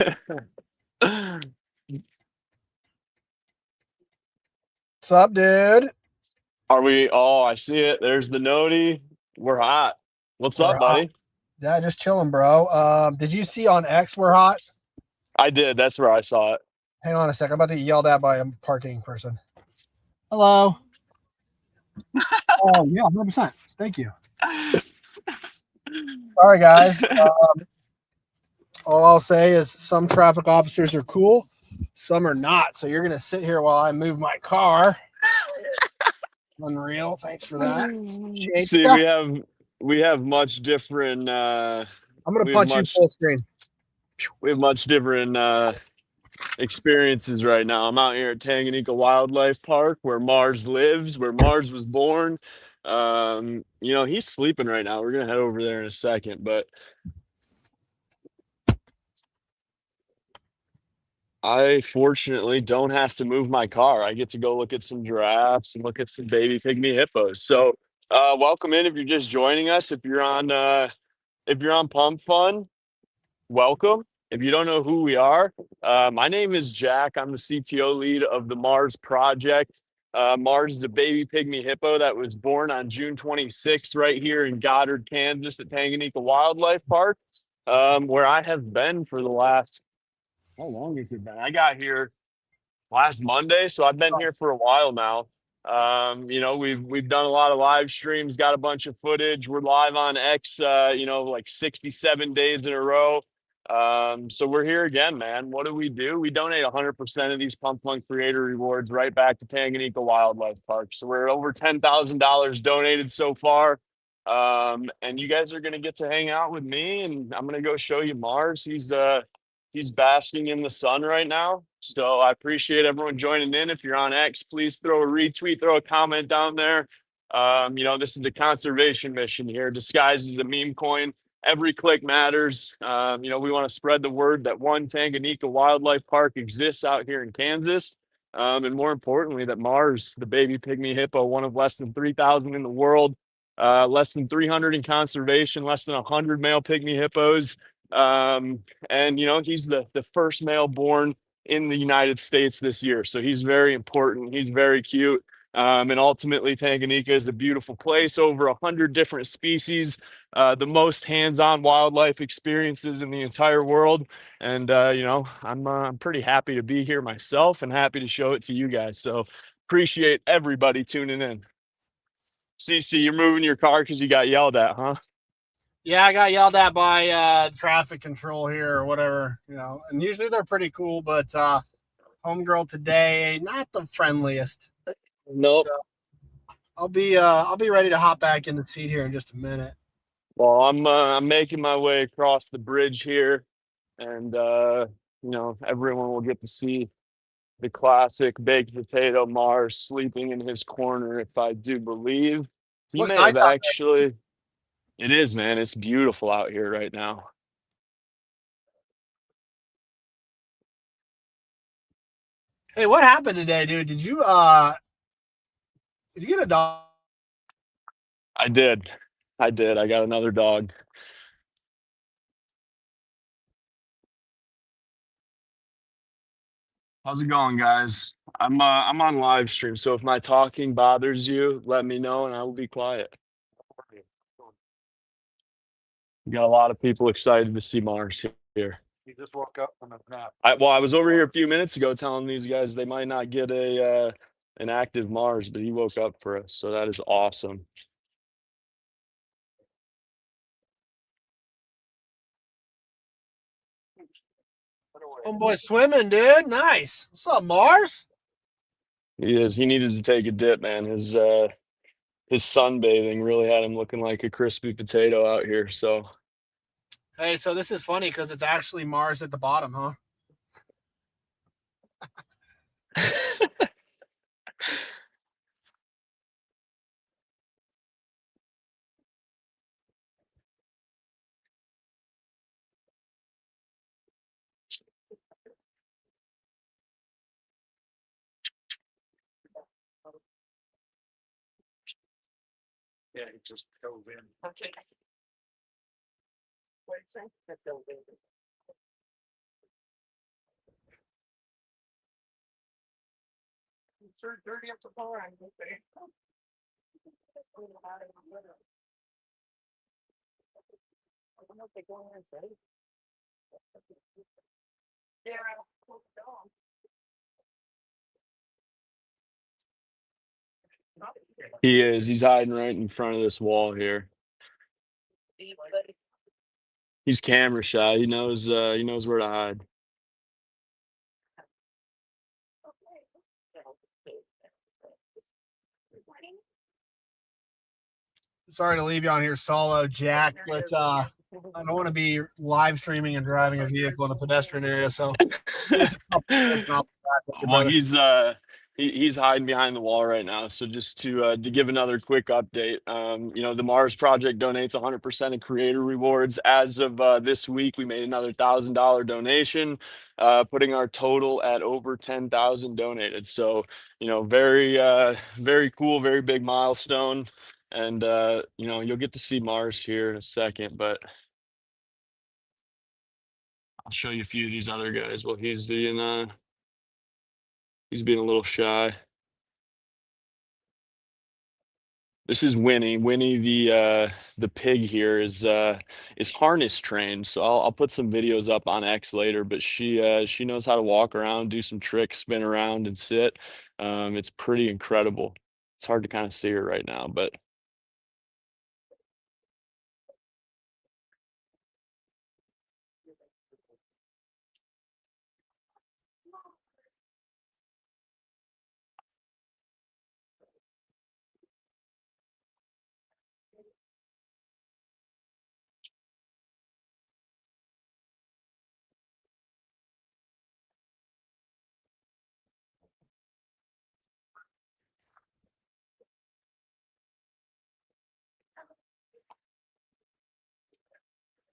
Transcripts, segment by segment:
What's up, dude? Are we? Oh, I see it. There's the noti. We're hot. What's We're up, hot. buddy? Yeah, just chilling, bro. Did you see on X we're hot? I did. That's where I saw it. Hang on a sec. I'm about to get yelled at by a parking person. Hello. Oh yeah, 100%. Thank you. Sorry, guys. All I'll say is some traffic officers are cool, some are not. So you're gonna sit here while I move my car. Unreal. Thanks for that. Appreciate See, ya. we have much different I'm gonna we have punch you much full screen. we have much different experiences right now. I'm out here at Tanganyika Wildlife Park where Mars lives, where Mars was born. He's sleeping right now. We're gonna head over there in a second, but I fortunately don't have to move my car. I get to go look at some giraffes and look at some baby pygmy hippos. So, welcome in if you're just joining us. If you're on Pump Fun, welcome. If you don't know who we are, my name is Jack. I'm the CTO lead of the Mars project. Mars is a baby pygmy hippo that was born on June 26th right here in Goddard, Kansas at Tanganyika Wildlife Park, where I have been for the last, how long has it been? I got here last Monday, so I've been here for a while now. We've done a lot of live streams, got a bunch of footage. We're live on X, like 67 days in a row. So we're here again, man. What do? We donate 100% of these Pump Fun Creator Rewards right back to Tanganyika Wildlife Park. So we're at over $10,000 donated so far. And you guys are gonna get to hang out with me, and I'm gonna go show you Mars. He's basking in the sun right now. So I appreciate everyone joining in. If you're on X, please throw a retweet, throw a comment down there. This is a conservation mission here, disguised as a meme coin. Every click matters. We want to spread the word that one Tanganyika Wildlife Park exists out here in Kansas. And more importantly, that Mars, the baby pygmy hippo, one of less than 3,000 in the world, less than 300 in conservation, less than 100 male pygmy hippos. And he's the first male born in the United States this year, so he's very important. He's very cute. And ultimately, Tanganyika is a beautiful place. Over 100 different species, the most hands-on wildlife experiences in the entire world. And I'm pretty happy to be here myself, and happy to show it to you guys. So appreciate everybody tuning in. CC, you're moving your car because you got yelled at, huh? Yeah, I got yelled at by traffic control here or whatever, and usually they're pretty cool, but homegirl today, not the friendliest. Nope. So I'll be ready to hop back in the seat here in just a minute. Well, I'm making my way across the bridge here, and everyone will get to see the classic baked potato Mars sleeping in his corner. If I do believe, he Looks may have nice out actually. It is, man. It's beautiful out here right now. there. Hey, what happened today, dude? Did you get a dog? I did. I did. I got another dog. How's it going, guys? I'm on live stream, so if my talking bothers you, let me know and I will be quiet. We got a lot of people excited to see Mars here. You just woke up from a nap. I was over here a few minutes ago telling these guys they might not get an active Mars, but he woke up for us, so that is awesome. Homeboy swimming, dude. Nice. What's up, Mars? He is. He needed to take a dip, man. His sunbathing really had him looking like a crispy potato out here. So Hey, so this is funny because it's actually Mars at the bottom, huh? yeah, he just goes in. He is. He's hiding right in front of this wall here. He's camera shy. He knows where to hide. Sorry to leave you on here solo, Jack, but I don't want to be live streaming and driving a vehicle in a pedestrian area. So just a couple minutes and I'll be back with you, Well, brother. he's hiding behind the wall right now. So just to give another quick update, the Mars Project donates 100% of creator rewards. As of this week, we made another $1,000 donation, putting our total at over 10,000 donated. So very cool, very big milestone. And you'll get to see Mars here in a second, but I'll show you a few of these other guys. Well, he's being a little shy. This is Winnie. Winnie, the pig here is harness trained. So I'll put some videos up on X later. But she knows how to walk around, do some tricks, spin around, and sit. It's pretty incredible. It's hard to kind of see her right now, but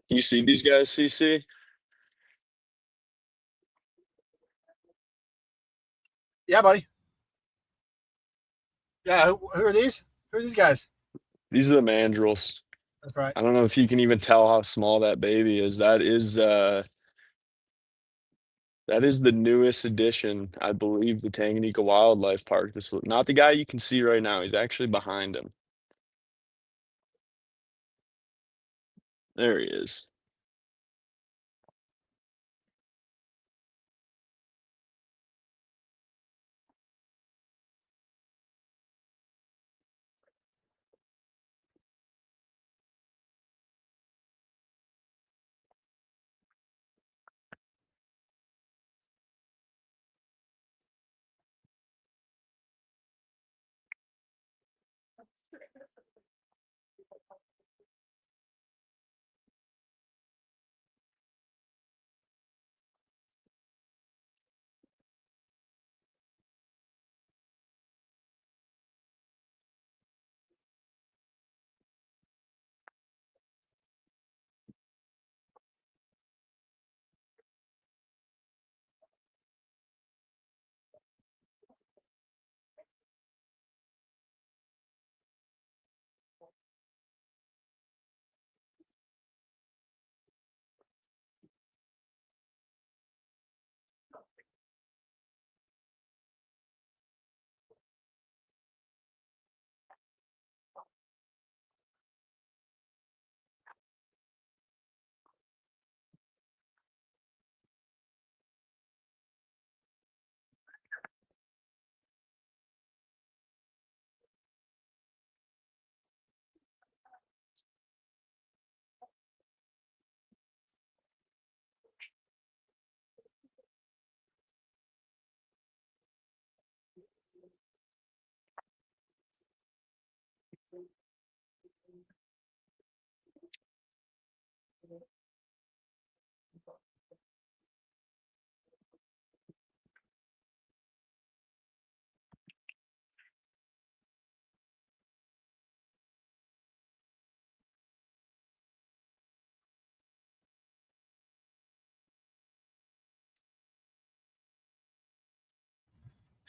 you see these guys, CC? Yeah, buddy. Yeah, who are these? Who are these guys? These are the mandrills. That's right. I don't know if you can even tell how small that baby is. That is the newest addition, I believe, the Tanganyika Wildlife Park. This not the guy you can see right now. He's actually behind him. There he is.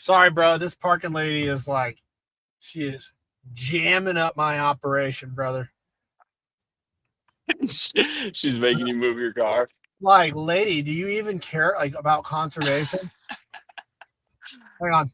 Sorry, bro. This parking lady is like, she is jamming up my operation, brother. She's making you move your car. Like, lady, do you even care about conservation? Hang on.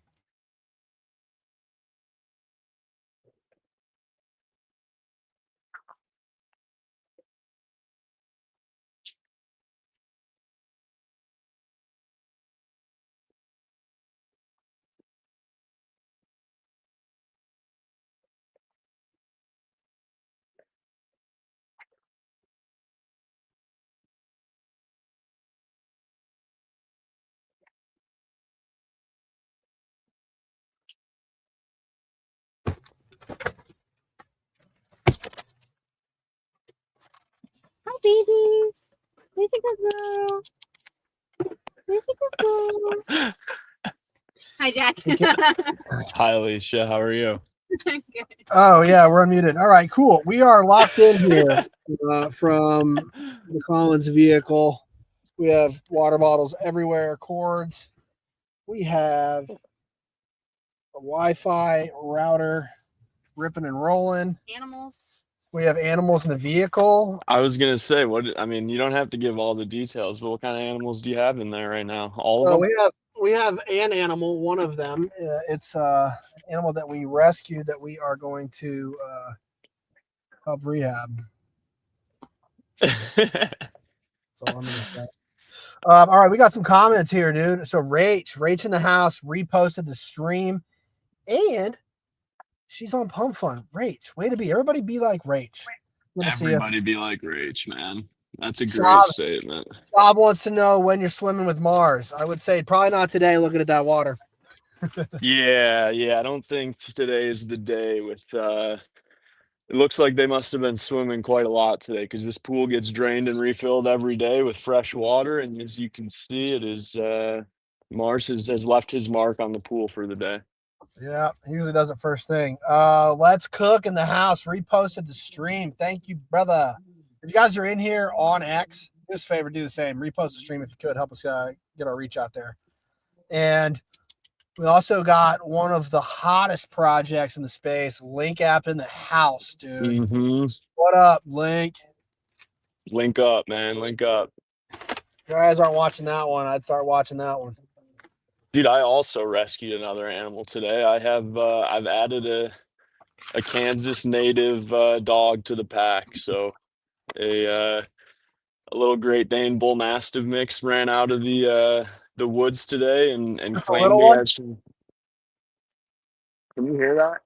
babies. Where's a good girl? Where's a good girl? Hi, Jack. Hi, Alicia. How are you? Good. Oh yeah, we're unmuted. All right, cool. We are locked in here from the Collins vehicle. We have water bottles everywhere, cords. We have a Wi-Fi router ripping and rolling. Animals. We have animals in the vehicle. I was gonna say, I mean, you don't have to give all the details, but what kind of animals do you have in there right now? All of them? We have an animal. One of them. It's an animal that we rescued that we are going to help rehab. That's all I'm gonna say. All right, we got some comments here, dude. So Rach in the house reposted the stream, and she's on Pump Fun. Rach, way to be. Everybody be like Rach. Good to see you. Everybody be like Rach, man. That's a great Bob. statement. Bob wants to know when you're swimming with Mars. I would say probably not today, looking at that water. Yeah. I don't think today is the day with it looks like they must have been swimming quite a lot today because this pool gets drained and refilled every day with fresh water. And as you can see, it is Mars has left his mark on the pool for the day. Yeah, he usually does it first thing. Let's Cook in the house reposted the stream. Thank you, brother. If you guys are in here on X, do us a favor, do the same. Repost the stream if you could. Help us get our reach out there. And we also got one of the hottest projects in the space, Link App in the house, dude. Mm-hmm. What up, Link? Link up, man. Link up. If you guys aren't watching that one, I'd start watching that one. Dude, I also rescued another animal today. I have I've added a Kansas native dog to the pack. So a little Great Dane Bull Mastiff mix ran out of the woods today and Just a claimed little me one? as some. Can you hear that?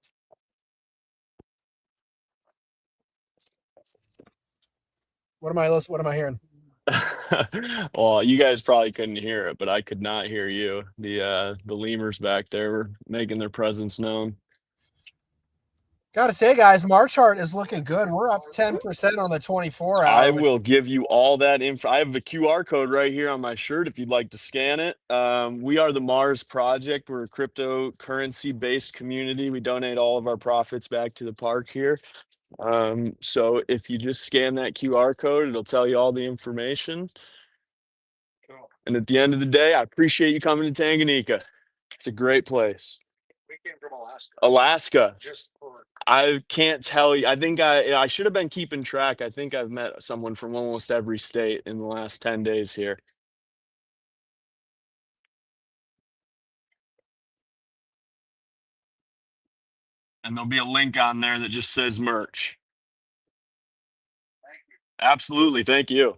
What am I hearing? Well, you guys probably couldn't hear it, but I could not hear you. The lemurs back there were making their presence known. Gotta say, guys, March chart is looking good. We're up 10% on the 24 hour. I will give you all that info. I have a QR code right here on my shirt if you'd like to scan it. We are the Mars Project. We're a cryptocurrency-based community. We donate all of our profits back to the park here. So if you just scan that QR code, it'll tell you all the information. And at the end of the day, I appreciate you coming to Tanganyika. It's a great place. We came from Alaska. Alaska. Just for I can't tell you. I think I should have been keeping track. I think I've met someone from almost every state in the last 10 days here. And there'll be a link on there that just says merch. thank you. Absolutely. Thank you.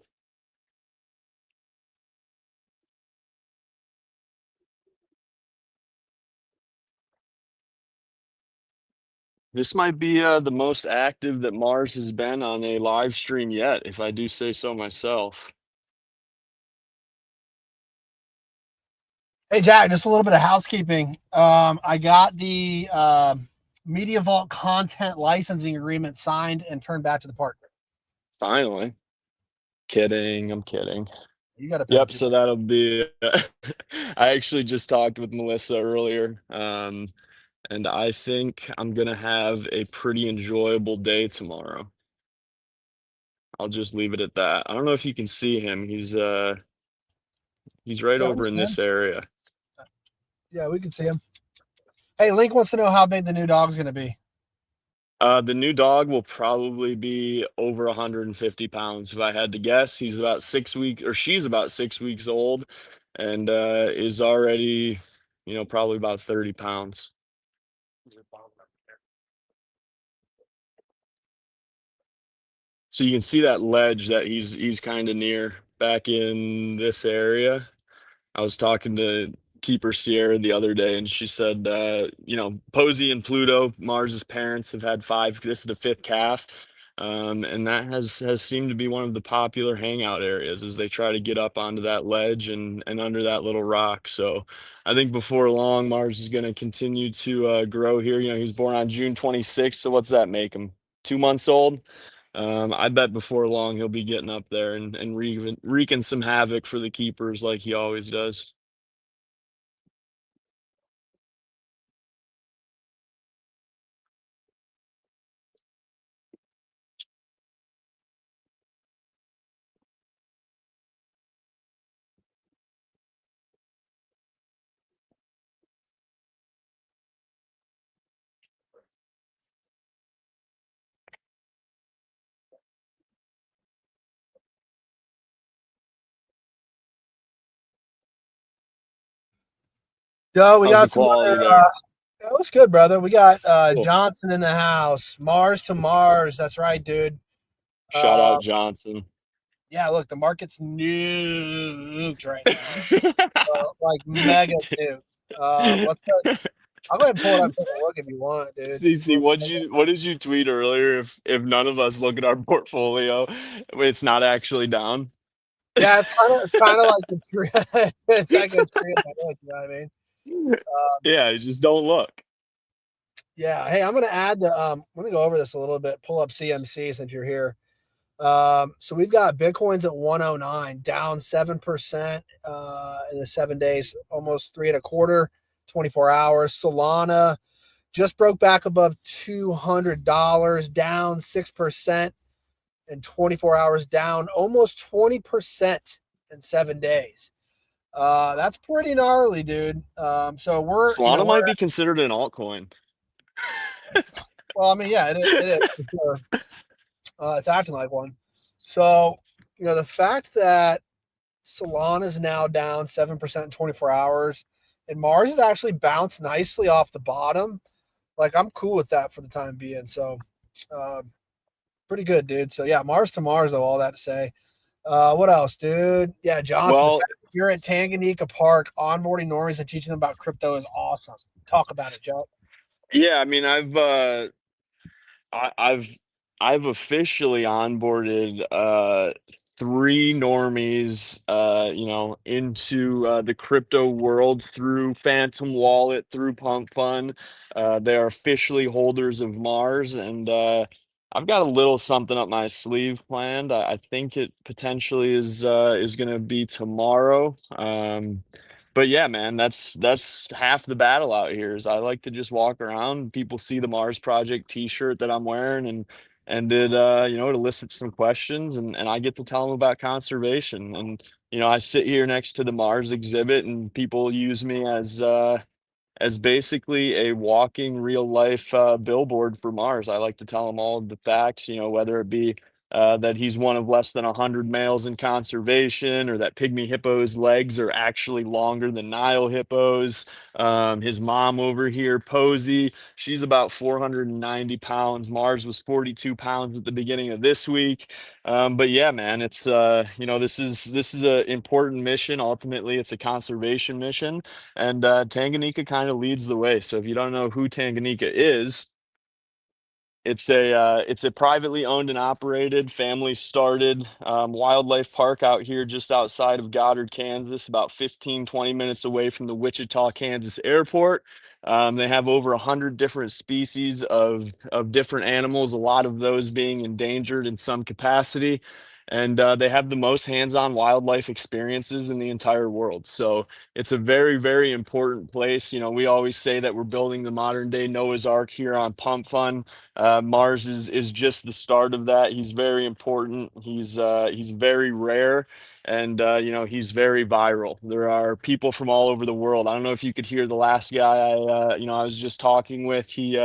This might be the most active that Mars has been on a live stream yet, if I do say so myself. Hey, Jack, just a little bit of housekeeping. I got the Media Vault content licensing agreement signed and turned back to the park. Finally. Kidding. I'm kidding. You got to pay. Yep. So that'll be. I actually just talked with Melissa earlier, and I think I'm gonna have a pretty enjoyable day tomorrow. I'll just leave it at that. I don't know if you can see him. He's right Yeah, over we in see this area. Yeah, we can see him. Hey, Link wants to know how big the new dog's going to be. The new dog will probably be over 150 pounds. If I had to guess, he's about 6 weeks, or she's about 6 weeks old, and is already, probably about 30 pounds. So you can see that ledge that he's kind of near back in this area. I was talking to Keeper Sierra the other day, and she said, Posey and Pluto, Mars's parents, have had 5. This is the 5th calf, and that has seemed to be one of the popular hangout areas as they try to get up onto that ledge and under that little rock. So I think before long, Mars is going to continue to grow here. He was born on June 26th, so what's that make him? 2 months old. I bet before long he'll be getting up there and wreaking some havoc for the keepers like he always does. Yo, we How's got the some quality other. there? That was good, brother. We got Cool. Johnson in the house. Mars to Mars. That's right, dude. Shout out Johnson. Yeah, look, the market's nuked right now. Like mega nuked. Let's go. I'll go ahead and pull it up and take a look if you want, dude. CC, what did you tweet earlier? If none of us look at our portfolio, it's not actually down. Yeah, it's kind of like it's it's like a tree in my hood, you know what I mean? Yeah, just don't look. Yeah. Hey, I'm gonna add the let me go over this a little bit. Pull up CMC since you're here. So we've got Bitcoin's at 109, down 7% in the 7 days, almost 3.25, 24 hours. Solana just broke back above $200, down 6% in 24 hours, down almost 20% in 7 days. That's pretty gnarly, dude. So Solana might be considered an altcoin. well, I mean, yeah, it is for sure. It's acting like one. So, the fact that Solana is now down 7% in 24 hours, and Mars has actually bounced nicely off the bottom. Like, I'm cool with that for the time being. So, pretty good, dude. So, yeah, Mars to Mars, though, all that to say. What else, dude? Yeah, Johnson, the Well, fact that you're at Tanganyika Park onboarding normies and teaching them about crypto is awesome. Talk about it, Joe. yeah, I mean, I, I've I've officially onboarded three normies into the crypto world through Phantom Wallet, through Pump Fund. They are officially holders of Mars, and I've got a little something up my sleeve planned. I think it potentially is gonna be tomorrow. But yeah, man, that's half the battle out here. Is I like to just walk around, people see the Mars Project T-shirt that I'm wearing, and it elicits some questions, and I get to tell them about conservation. And I sit here next to the Mars exhibit, and people use me as basically a walking real life billboard for Mars. I like to tell them all of the facts, whether it be that he's one of less than 100 males in conservation, or that pygmy hippo's legs are actually longer than Nile hippos. His mom over here, Posey, she's about 490 pounds. Mars was 42 pounds at the beginning of this week. But yeah, man, it's this is a important mission. Ultimately, it's a conservation mission, and Tanganyika kind of leads the way. So if you don't know who Tanganyika is, it's a privately owned and operated, family started wildlife park out here just outside of Goddard, Kansas, about 15-20 minutes away from the Wichita, Kansas airport. They have over 100 different species of different animals, a lot of those being endangered in some capacity. And they have the most hands-on wildlife experiences in the entire world. So it's a very, very important place. We always say that we're building the modern day Noah's Ark here on Pump Fun. Mars is just the start of that. He's very important. He's very rare, and he's very viral. There are people from all over the world. I don't know if you could hear the last guy I was just talking with. He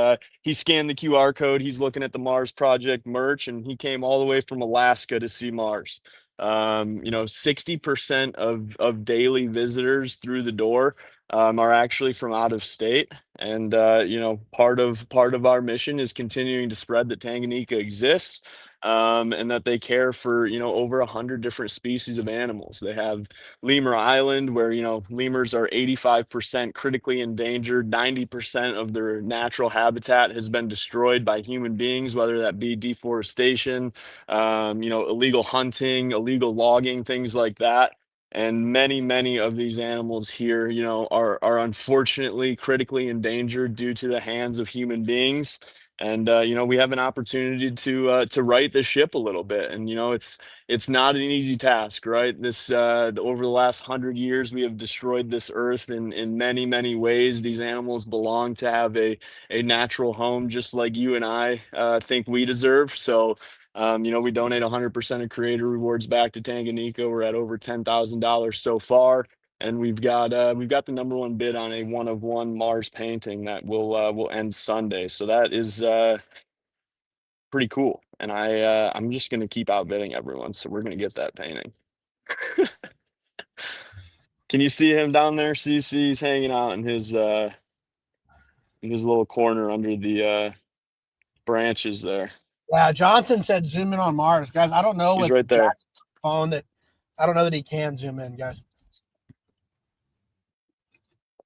scanned the QR code. He's looking at the Mars Project merch, and he came all the way from Alaska to see Mars. 60% of daily visitors through the door are actually from out of state. And part of our mission is continuing to spread that Tanganyika exists, and that they care for over 100 different species of animals. They have Lemur Island, where lemurs are 85% critically endangered. 90% of their natural habitat has been destroyed by human beings, whether that be deforestation, illegal hunting, illegal logging, things like that. And many, many of these animals here, are unfortunately critically endangered due to the hands of human beings. And we have an opportunity to right the ship a little bit. And it's not an easy task, right? Over the last 100 years, we have destroyed this earth in many, many ways. These animals belong to have a natural home, just like you and I think we deserve. So we donate 100% of creator rewards back to Tanganyika. We're at over $10,000 so far, and we've got the number one bid on a one of one Mars painting that will end Sunday. So that is pretty cool, and I'm just gonna keep outbidding everyone. So we're gonna get that painting. Can you see him down there? CC, he's hanging out in his little corner under the branches there. Yeah, Johnson said zoom in on Mars, guys. I don't know He's with right there. Jack's phone that I don't know that he can zoom in, guys.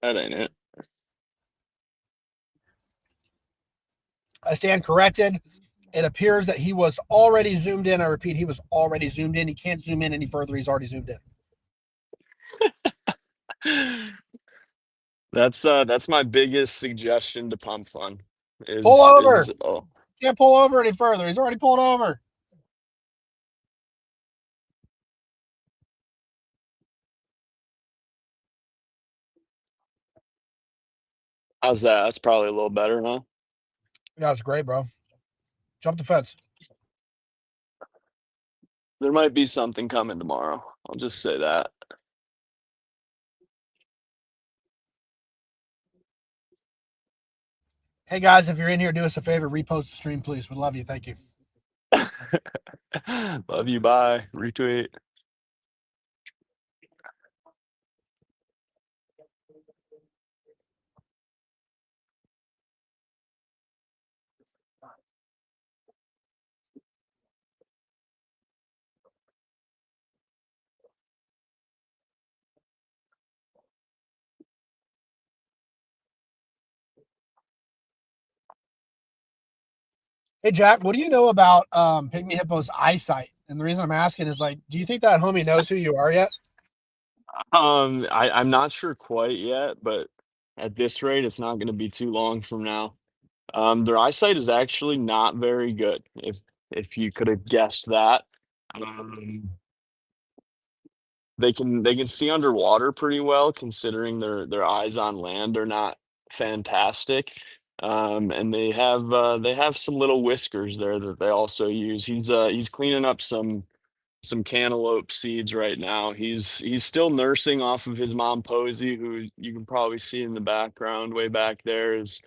That ain't it. I stand corrected. It appears that he was already zoomed in. I repeat, he was already zoomed in. He can't zoom in any further. He's already zoomed in. That's my biggest suggestion to Pump Fun. Pull over. Oh, Can't pull over any further. He's already pulled over. how's that? That's probably a little better, huh? Yeah, it's great, bro. Jump the fence. There might be something coming tomorrow. I'll just say that. Hey guys, if you're in here, do us a favor, repost the stream, please. We love you. Thank you. Love you. Bye. Retweet. Hey Jack, what do you know about Pygmy Hippo's eyesight? And the reason I'm asking is like, do you think that homie knows who you are yet? I'm not sure quite yet, but at this rate, it's not going to be too long from now. Their eyesight is actually not very good. If you could have guessed that. Um, they can see underwater pretty well, considering their eyes on land are not fantastic. And they have some little whiskers there that they also use. He's cleaning up some cantaloupe seeds right now. He's still nursing off of his mom Posey, who you can probably see in the background way back there, is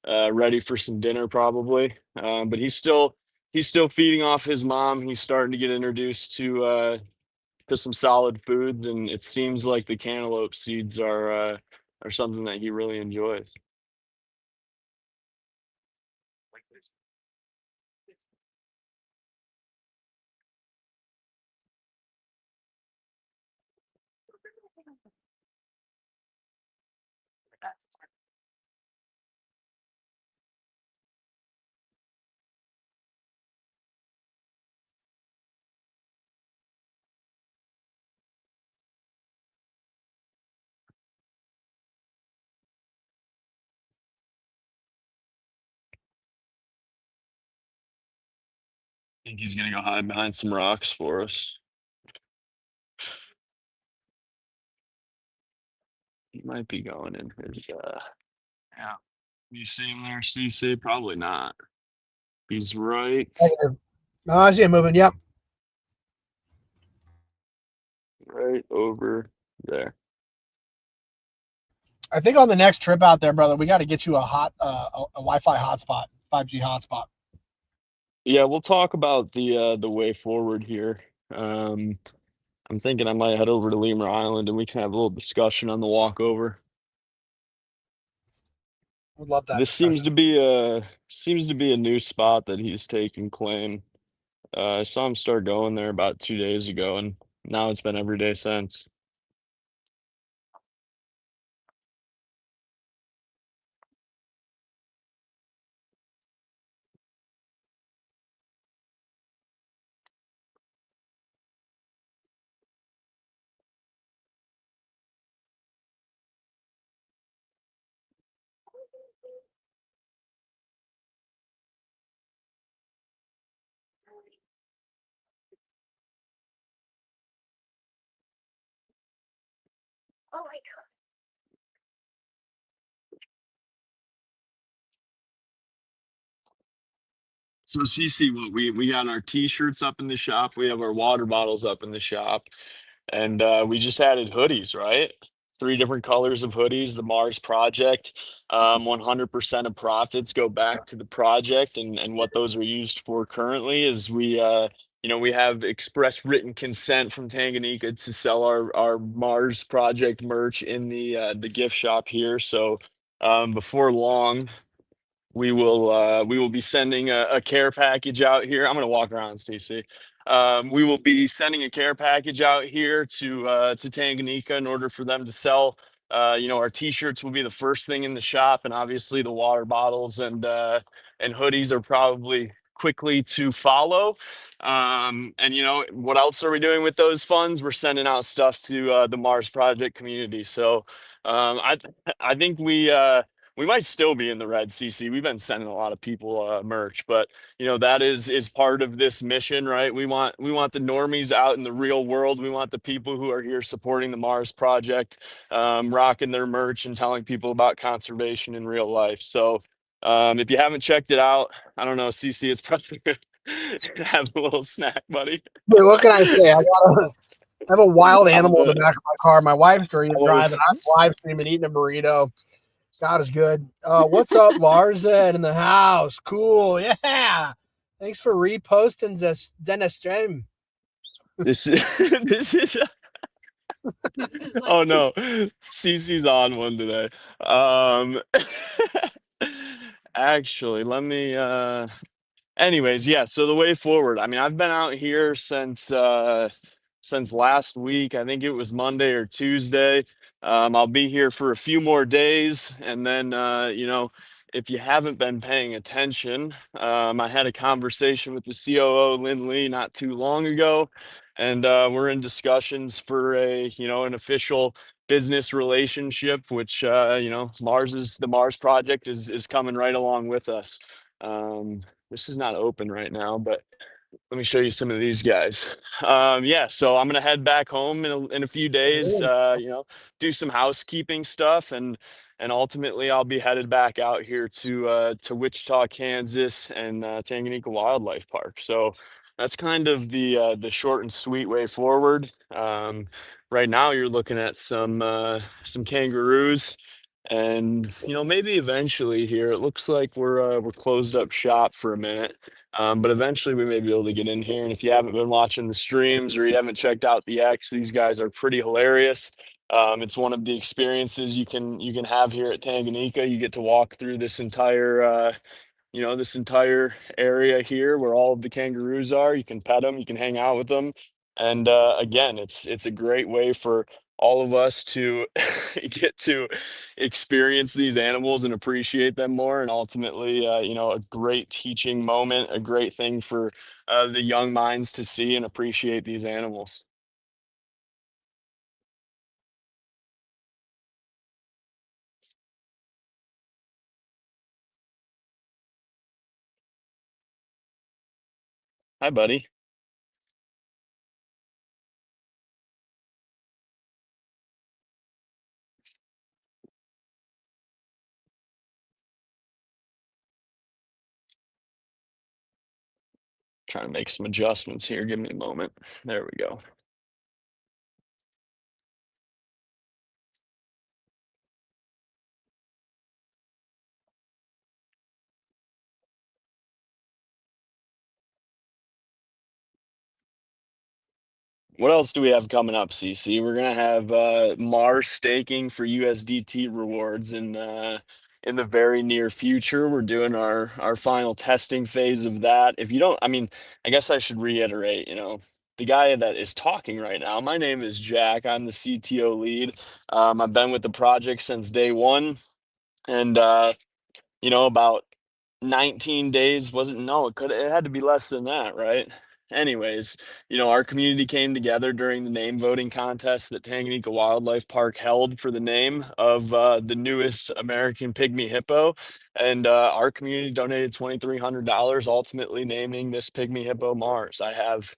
ready for some dinner probably. But he's still feeding off his mom. He's starting to get introduced to some solid foods, and it seems like the cantaloupe seeds are something that he really enjoys. I think he's gonna go hide behind some rocks for us. He might be going in his yeah. You see him there, CC? Probably not. He's right Negative. No, I see him moving. Yep. right over there. I think on the next trip out there, brother, we got to get you a Wi-Fi hotspot, 5G hotspot. Yeah, we'll talk about the way forward here. I'm thinking I might head over to Lemur Island and we can have a little discussion on the walk over. Would love that. This seems to be a new spot that he's taking claim. I saw him start going there about 2 days ago, and now it's been every day since. So CC, what we got our t-shirts up in the shop, we have our water bottles up in the shop, and we just added hoodies, right? Three different colors of hoodies, the Mars Project. 100% of profits go back to the project, and what those are used for currently is we have express written consent from Tanganyika to sell our Mars Project merch in the gift shop here. So before long, we will be sending a care package out here. I'm gonna walk around, Stacey. We will be sending a care package out here to Tanganyika in order for them to sell. Our T-shirts will be the first thing in the shop, and obviously the water bottles and hoodies are probably quickly to follow. And what else are we doing with those funds? We're sending out stuff to the Mars Project community. So I think we might still be in the red, CC. We've been sending a lot of people merch, but that is part of this mission, right? We want the normies out in the real world. We want the people who are here supporting the Mars Project, rocking their merch and telling people about conservation in real life. So if you haven't checked it out, I don't know, CC, it's probably have a little snack, buddy. Dude, what can I say? I have a wild animal in the back of my car. My wife's driving. I'm live streaming, eating a burrito. God is good. What's up, Larson in the house? Cool. Yeah. Thanks for reposting this Dennis stream. This is oh no, CC's on one today. Actually, let me anyways, yeah, so the way forward. I mean, I've been out here since last week. I think it was Monday or Tuesday. I'll be here for a few more days, and then if you haven't been paying attention, I had a conversation with the COO Lynn Lee not too long ago, and we're in discussions for an official business relationship, which the Mars Project is coming right along with us. This is not open right now, but let me show you some of these guys. Yeah, so I'm gonna head back home in a few days. Do some housekeeping stuff, and ultimately I'll be headed back out here to Wichita, Kansas, and Tanganyika Wildlife Park. So that's kind of the short and sweet way forward. Right now, you're looking at some kangaroos. And maybe eventually here, it looks like we're closed up shop for a minute, but eventually we may be able to get in here. And if you haven't been watching the streams or you haven't checked out the X, these guys are pretty hilarious. It's one of the experiences you can have here at Tanganyika. You get to walk through this entire area here where all of the kangaroos are. You can pet them, you can hang out with them, and again, it's a great way for all of us to get to experience these animals and appreciate them more, and ultimately, a great teaching moment, a great thing for the young minds to see and appreciate these animals. Hi, buddy. Trying to make some adjustments here. Give me a moment. There we go. What else do we have coming up, CC? We're gonna have Mars staking for USDT rewards in the very near future. We're doing our final testing phase of that. If you don't, I mean, I guess I should reiterate, the guy that is talking right now, my name is Jack. I'm the CTO lead. I've been with the project since day one, and about 19 days wasn't no it had to be less than that, right? Anyways, our community came together during the name voting contest that Tanganyika Wildlife Park held for the name of the newest American pygmy hippo, and our community donated $2,300, ultimately naming this pygmy hippo Mars. I have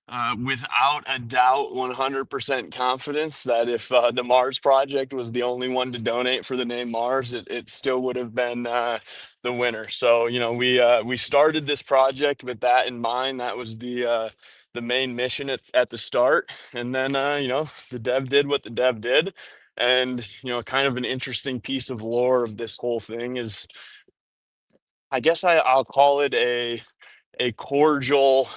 without a doubt, 100% confidence that if the Mars Project was the only one to donate for the name Mars, it still would have been the winner. So, we started this project with that in mind. That was the main mission at the start. And then, the dev did what the dev did. And, kind of an interesting piece of lore of this whole thing is, I guess I'll call it a cordial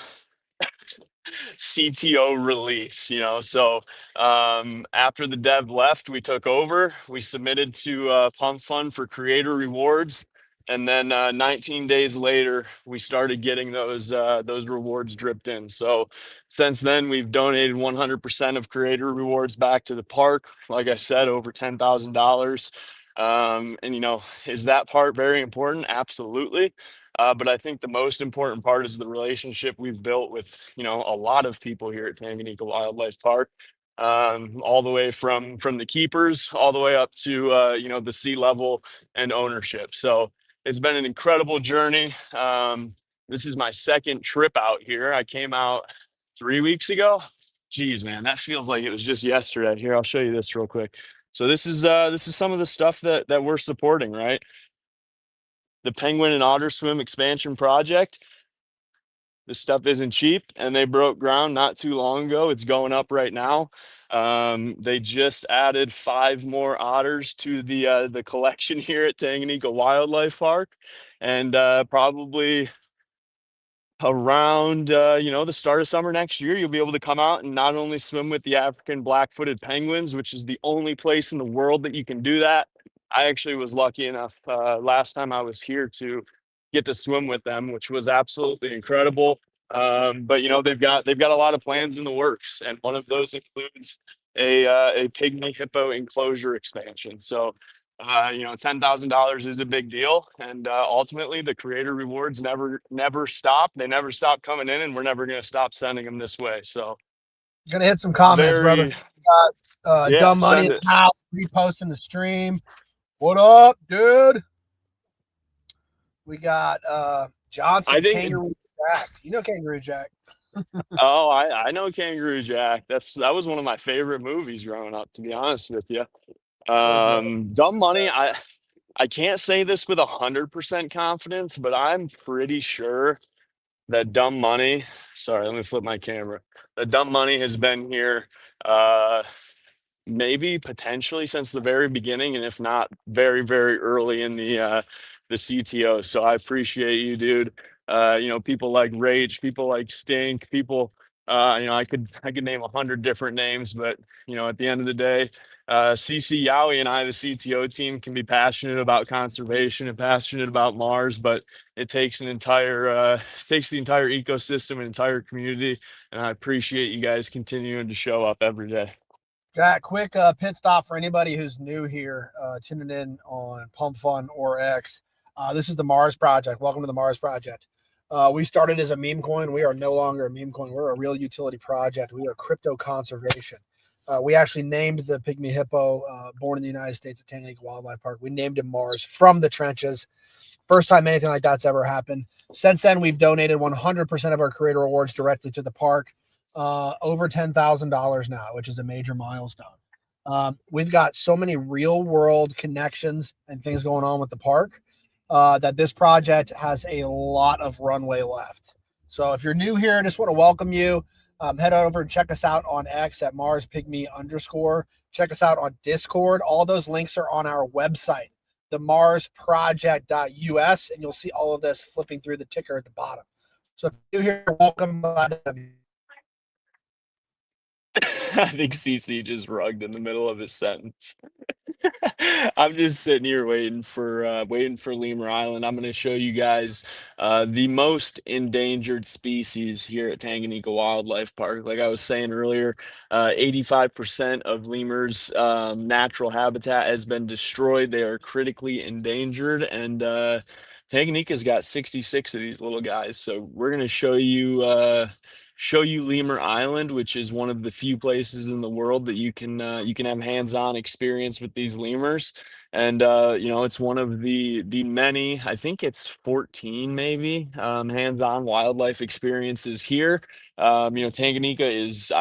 CTO release, So after the dev left, we took over. We submitted to Pump Fund for creator rewards, and then 19 days later, we started getting those rewards dripped in. So since then, we've donated 100% of creator rewards back to the park. Like I said, over $10,000. And is that part very important? Absolutely. But I think the most important part is the relationship we've built with, a lot of people here at Tanganyika Wildlife Park, all the way from the keepers all the way up to, the sea level and ownership. So it's been an incredible journey. This is my second trip out here. I came out 3 weeks ago. Geez, man, that feels like it was just yesterday. Here, I'll show you this real quick. So this is some of the stuff that we're supporting, right? The Penguin and Otter Swim expansion project. This stuff isn't cheap, and they broke ground not too long ago. It's going up right now. They just added 5 more otters to the collection here at Tanganyika Wildlife Park, and probably around the start of summer next year, you'll be able to come out and not only swim with the African black-footed penguins, which is the only place in the world that you can do that. I actually was lucky enough last time I was here to get to swim with them, which was absolutely incredible. But they've got a lot of plans in the works, and one of those includes a pygmy hippo enclosure expansion. So $10,000 is a big deal, and ultimately the creator rewards never stop. They never stop coming in, and we're never going to stop sending them this way. So Gonna hit some comments, brother. Yeah, Dumb Money in send the house, reposting the stream. What up, dude? We got Johnson, I think Kangaroo Jack. You know Kangaroo Jack. Oh, I know Kangaroo Jack. That was one of my favorite movies growing up, to be honest with you. Dumb Money, I can't say this with 100% confidence, but I'm pretty sure that Dumb Money, sorry, let me flip my camera. That Dumb Money has been here maybe potentially since the very beginning, and if not very, very early in the CTO. So I appreciate you, dude. People like Rage, people like Stink, people. I could name 100 different names, but at the end of the day, CC Yowie and I, the CTO team, can be passionate about conservation and passionate about Mars, but it takes the entire ecosystem and entire community. And I appreciate you guys continuing to show up every day. Jack, quick pit stop for anybody who's new here, tuning in on Pump Fun or X. This is the Mars Project. Welcome to the Mars Project. We started as a meme coin. We are no longer a meme coin. We're a real utility project. We are crypto conservation. We actually named the pygmy hippo, born in the United States at Tanganyika Wildlife Park. We named him Mars from the trenches. First time anything like that's ever happened. Since then, we've donated 100% of our creator awards directly to the park. Over $10,000 now, which is a major milestone. We've got so many real world connections and things going on with the park that this project has a lot of runway left. So if you're new here, I just want to welcome you. Head over and check us out on X at MarsPygmy_. Check us out on Discord. All those links are on our website, themarsproject.us, and you'll see all of this flipping through the ticker at the bottom. So if you're here, welcome. I think CC just rugged in the middle of his sentence. I'm just sitting here waiting for Lemur Island. I'm going to show you guys the most endangered species here at Tanganyika Wildlife Park. Like I was saying earlier, 85% of lemurs' natural habitat has been destroyed. They are critically endangered, and Tanganyika's got 66 of these little guys. So we're going to show you Lemur Island, which is one of the few places in the world that you can have hands-on experience with these lemurs. And it's one of the many, I think it's 14 maybe, hands-on wildlife experiences here. Tanganyika is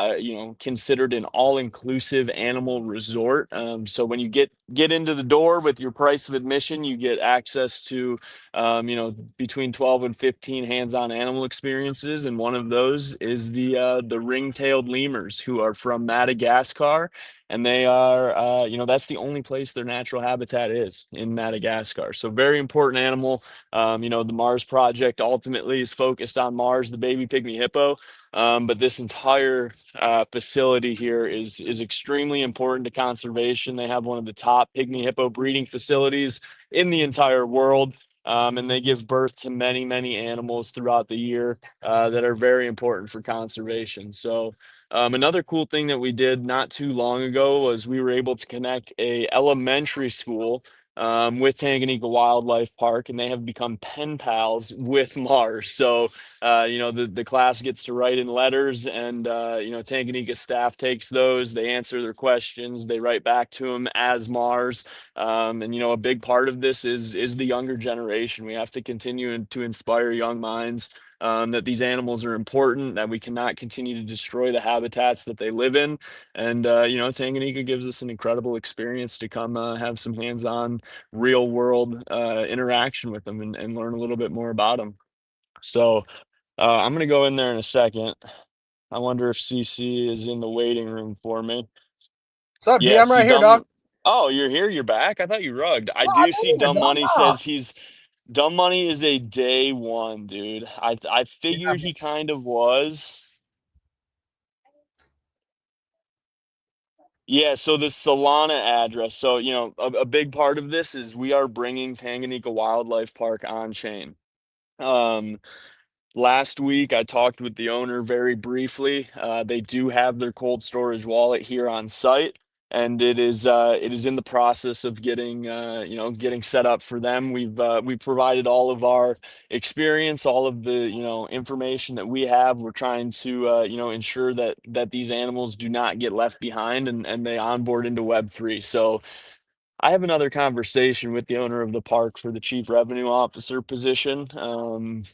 considered an all-inclusive animal resort. So when you get into the door with your price of admission, you get access to between 12 and 15 hands-on animal experiences, and one of those is the ring-tailed lemurs, who are from Madagascar, and they are that's the only place their natural habitat is, in Madagascar. So very important animal. The Mars Project ultimately is focused on Mars, the baby pygmy hippo, but this entire facility here is extremely important to conservation. They have one of the top pygmy hippo breeding facilities in the entire world. And they give birth to many, many animals throughout the year that are very important for conservation. So another cool thing that we did not too long ago was we were able to connect a elementary school with Tanganyika Wildlife Park, and they have become pen pals with Mars. So the class gets to write in letters, and Tanganyika staff takes those, they answer their questions, they write back to them as Mars. And a big part of this is the younger generation. We have to continue to inspire young minds that these animals are important, that we cannot continue to destroy the habitats that they live in. And Tanganyika gives us an incredible experience to come have some hands-on real world interaction with them, and learn a little bit more about them. So I'm going to go in there in a second. I wonder if CC is in the waiting room for me. What's up, D? Yeah, I'm see, right here, dog. Oh, you're here. You're back. I thought you rugged. I No, I'm do see in here, Dumb dog. Money No. says Dumb Money is a day one, dude. I Yeah, figured he kind of was. Yeah, so the Solana address. So, a big part of this is we are bringing Tanganyika Wildlife Park on chain. Um, Last week, I talked with the owner very briefly. They do have their cold storage wallet here on site, and it is in the process of getting set up for them. We've provided all of our experience, all of the information that we have. We're trying to ensure that these animals do not get left behind, and they onboard into Web3. So I have another conversation with the owner of the park for the chief revenue officer position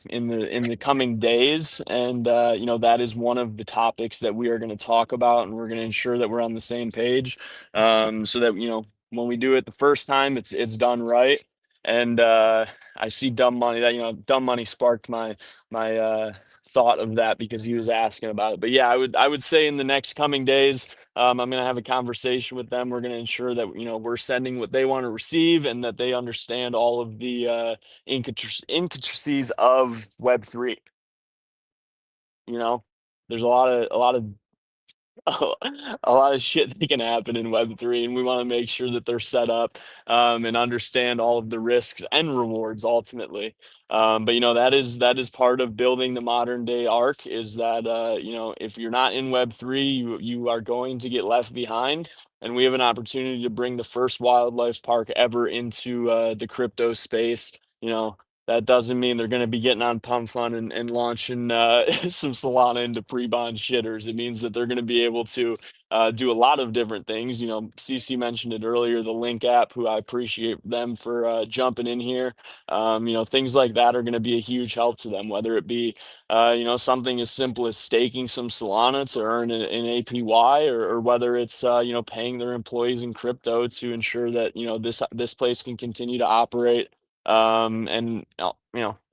in the coming days, and that is one of the topics that we are going to talk about, and we're going to ensure that we're on the same page, so that when we do it the first time, it's done right. And I see Dumb Money, that Dumb Money sparked my thought of that because he was asking about it. But yeah, I would say in the next coming days, I'm going to have a conversation with them. We're going to ensure that we're sending what they want to receive, and that they understand all of the intricacies of Web3. There's a lot of a lot of shit that can happen in Web3, and we want to make sure that they're set up and understand all of the risks and rewards ultimately. But that is part of building the modern day Arc, is that if you're not in Web3, you are going to get left behind. And we have an opportunity to bring the first wildlife park ever into the crypto space. That doesn't mean they're going to be getting on Pump Fund and launching some Solana into pre-bond shitters. It means that they're going to be able to do a lot of different things. CC mentioned it earlier, the Link app, who I appreciate them for jumping in here. Things like that are going to be a huge help to them, whether it be something as simple as staking some Solana to earn an APY, or whether it's paying their employees in crypto to ensure that this place can continue to operate, and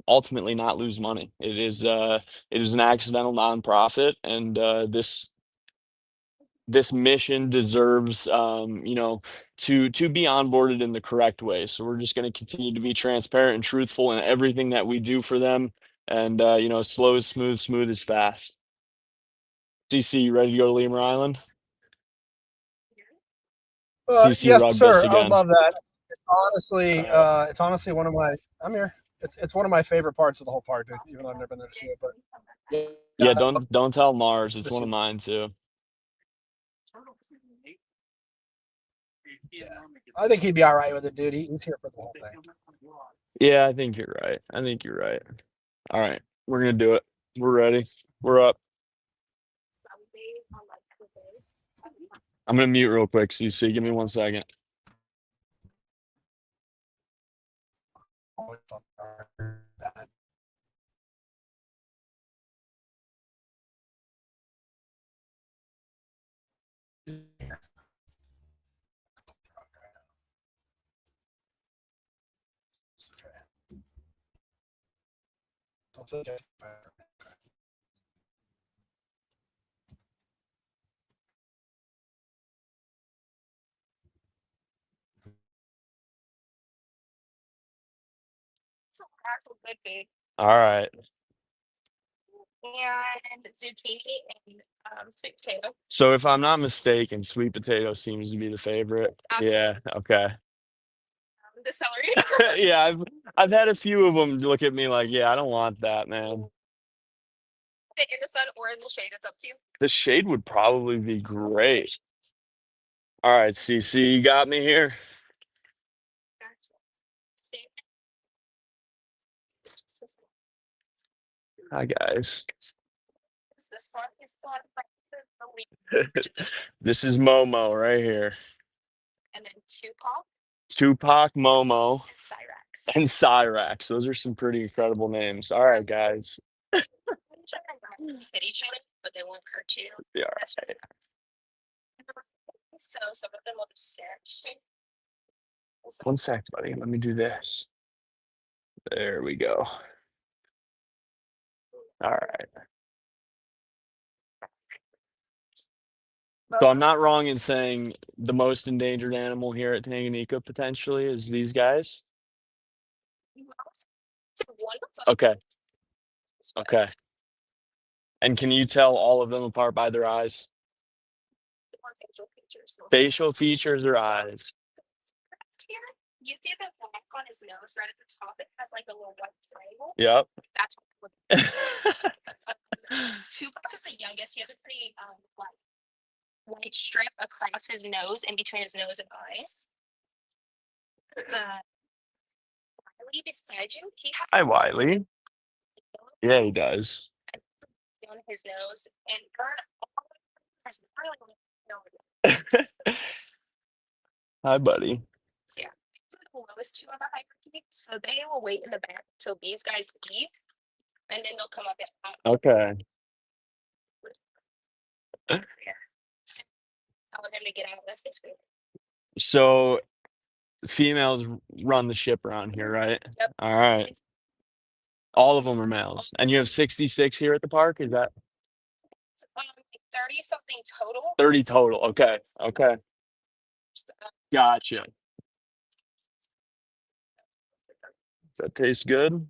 ultimately not lose money. It is an accidental nonprofit, and this mission deserves to be onboarded in the correct way. So we're just going to continue to be transparent and truthful in everything that we do for them, and slow is smooth, smooth is fast. CC, you ready to go to Lemur Island? CC yes, rugged us sir. I would again. love that. It's honestly one of my. I'm here. It's one of my favorite parts of the whole park, dude. Even though I've never been there to see it, but Yeah, I'd love don't tell Mars. It's to one see of mine too. I think he'd be all right with it, dude. He's here for the whole thing. Yeah, I think you're right. All right, we're gonna do it. We're ready. We're up. I'm gonna mute real quick, CC. Give me 1 second. Don't feel like It's actual good food. All right. And zucchini and sweet potato. So if I'm not mistaken, sweet potato seems to be the favorite. Yeah. Okay. The celery. Yeah, I've had a few of them look at me like, yeah, I don't want that, man. In the sun or in the shade, it's up to you. The shade would probably be great. All right, CC, you got me here. Hi guys. This one is the This is Momo right here. and then Tupac Tupac, Momo, and Cyrax. and Cyrax. Those are some pretty incredible names. All right, guys. Hit each other, but they won't hurt you. Yeah, all right. So some of them will just stare. One sec, buddy. Let me do this. There we go. All right. So I'm not wrong in saying the most endangered animal here at Tanganyika potentially is these guys. Okay. Okay. And can you tell all of them apart by their eyes? Facial features. Facial features or eyes? Here, you see the black on his nose right at the top? It has like a little white triangle. Yep. That's what Tupac is the youngest. He has a pretty white strip across his nose and between his nose and eyes. Wiley beside you, he has Hi, Wiley. Yeah, he does. on his nose and Gert has really Hi, buddy. yeah. These are the lowest two on the hierarchy, so they will wait in the back till these guys leave, and then they'll come up and out. Okay. I want him to get out. That's his favorite. So females run the ship around here, right? Yep. All right. All of them are males. And you have 66 here at the park? Is that 30 something total. 30 total? Okay. Okay. Gotcha. Does that taste good?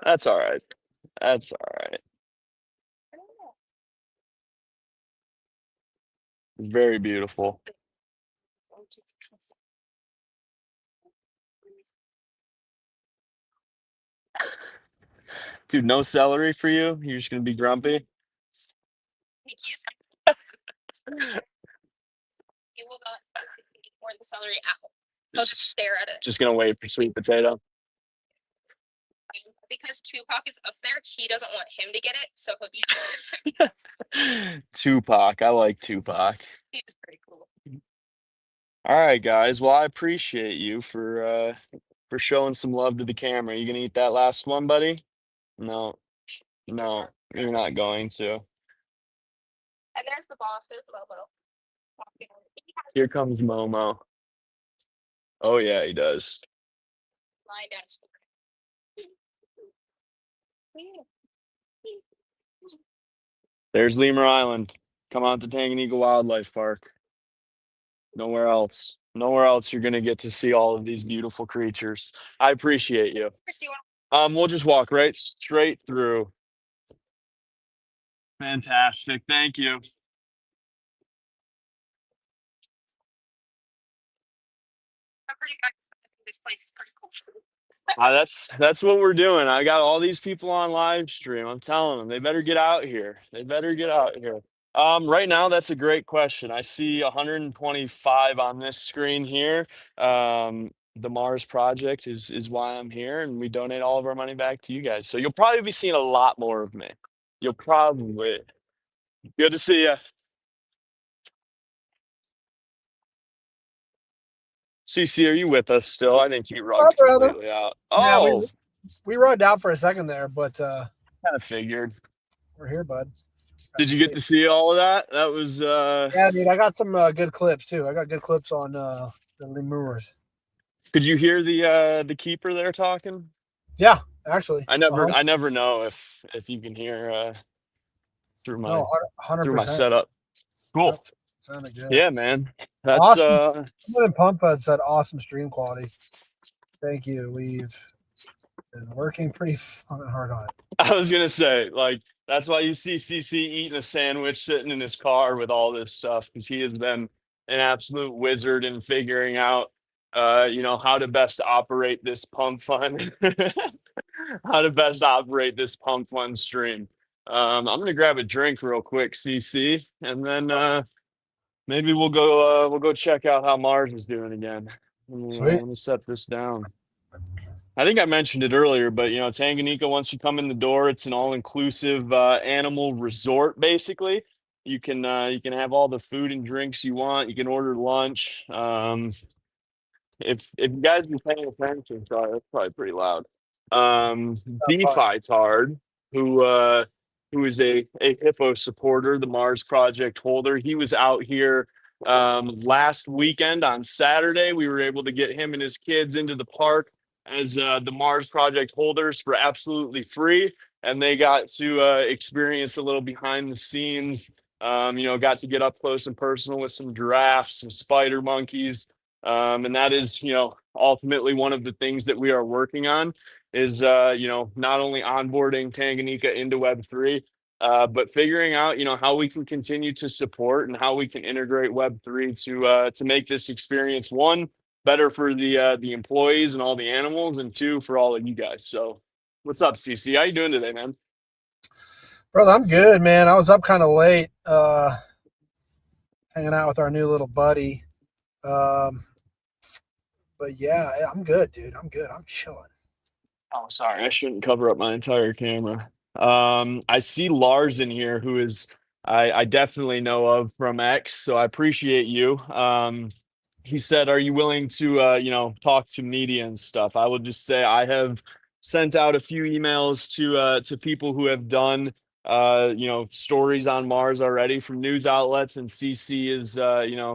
That's all right. That's all right. Very beautiful. Dude, no celery for you? You're just gonna be grumpy? He will not pour the celery out. He'll just stare at it. Just gonna wait for sweet potato. Because Tupac is up there, he doesn't want him to get it, so he'll be Tupac. I like Tupac. he's pretty cool. All right, guys. Well, I appreciate you for showing some love to the camera. You gonna eat that last one, buddy? No, no, you're not going to. And there's the boss, there's Lobo. Here comes Momo. Oh yeah, he does. Lying down. There's Lemur Island. Come out to Tanganyika Wildlife Park. Nowhere else. Nowhere else you're gonna get to see all of these beautiful creatures. I appreciate you. We'll just walk right straight through. Fantastic. Thank you. This place is pretty cool. That's what we're doing. I got all these people on live stream. I'm telling them they better get out here. They better get out here. Right now, that's a great question. I see 125 on this screen here. The Mars Project is why I'm here, and we donate all of our money back to you guys. So you'll probably be seeing a lot more of me. You'll probably. Good to see you. CC, are you with us still? I think he Oh, rugged brother. completely out. Yeah, Oh, we rugged out for a second there, but kind of figured. we're here, bud. Did you get to see all of that? That was Yeah, dude, I got some good clips too. I got good clips on the lemurs. could you hear the keeper there talking? Yeah, actually. I never know if you can hear through my No, 100%. setup. Cool. Yep, sounded good. Yeah, man. That's Awesome. Someone in Pump said awesome stream quality. Thank you. We've been working pretty fucking hard on it. I was gonna say, like, that's why you see CC eating a sandwich sitting in his car with all this stuff, because he has been an absolute wizard in figuring out how to best operate this pump fun. How to best operate this pump fun stream. I'm gonna grab a drink real quick, CC, and then maybe we'll go check out how Mars is doing again. Sweet. Let me set this down. I think I mentioned it earlier, but Tanganyika, once you come in the door, it's an all-inclusive animal resort. Basically, you can have all the food and drinks you want. You can order lunch. If you guys been paying attention, sorry, that's probably pretty loud. DeFi Tard, who is a Hippo supporter, the Mars Project holder, he was out here last weekend on Saturday. We were able to get him and his kids into the park as the Mars Project holders for absolutely free, and they got to experience a little behind the scenes. Got to get up close and personal with some giraffes, some spider monkeys, and that is ultimately one of the things that we are working on is not only onboarding Tanganyika into Web3, but figuring out how we can continue to support and how we can integrate Web3 to make this experience, one, better for the employees and all the animals, and two, for all of you guys. So what's up, CC? How you doing today, man? Brother, I'm good, man. I was up kind of late hanging out with our new little buddy. But yeah, I'm good, dude. I'm good. I'm chilling. Oh, sorry. I shouldn't cover up my entire camera. I see Lars in here, who is I definitely know of from X, so I appreciate you. He said, "Are you willing to talk to media and stuff?" I will just say I have sent out a few emails to people who have done stories on Mars already from news outlets, and CC is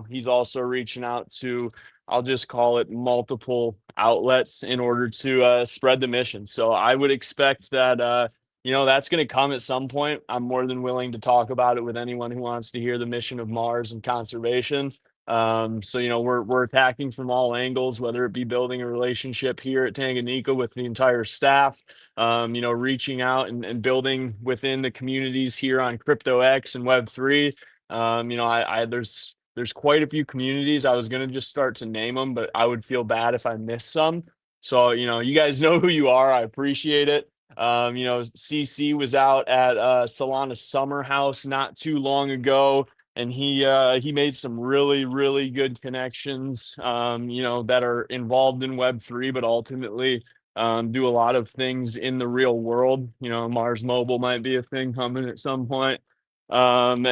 he's also reaching out to, I'll just call it, multiple outlets in order to spread the mission. So I would expect that that's going to come at some point. I'm more than willing to talk about it with anyone who wants to hear the mission of Mars and conservation. So we're attacking from all angles, whether it be building a relationship here at Tanganyika with the entire staff, reaching out and building within the communities here on CryptoX and Web3. There's quite a few communities. I was gonna just start to name them, but I would feel bad if I missed some. So you guys know who you are. I appreciate it. CC was out at Solana Summer House not too long ago, and he made some really, really good connections, that are involved in Web3, but ultimately do a lot of things in the real world. Mars Mobile might be a thing coming at some point. And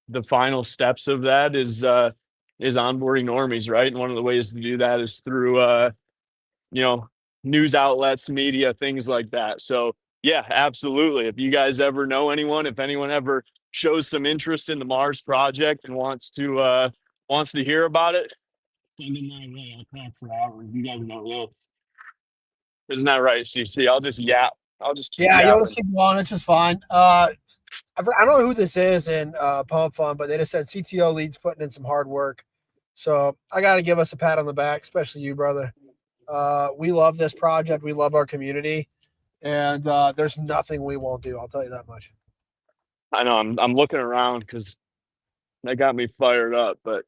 the final steps of that is onboarding normies, right? And one of the ways to do that is through news outlets, media, things like that. So yeah, absolutely. If you guys ever know anyone, if anyone ever shows some interest in the Mars Project and wants to hear about it, send them my way. I'll talk for hours. You guys know this. Isn't that right, CC? I'll just yap. I'll just keep you'll yapping. just keep going. It's just fine. I don't know who this is in Pump Fun, but they just said CTO leads putting in some hard work. So I got to give us a pat on the back, especially you, brother. We love this project. We love our community, and there's nothing we won't do. I'll tell you that much. I know. I'm looking around because that got me fired up. But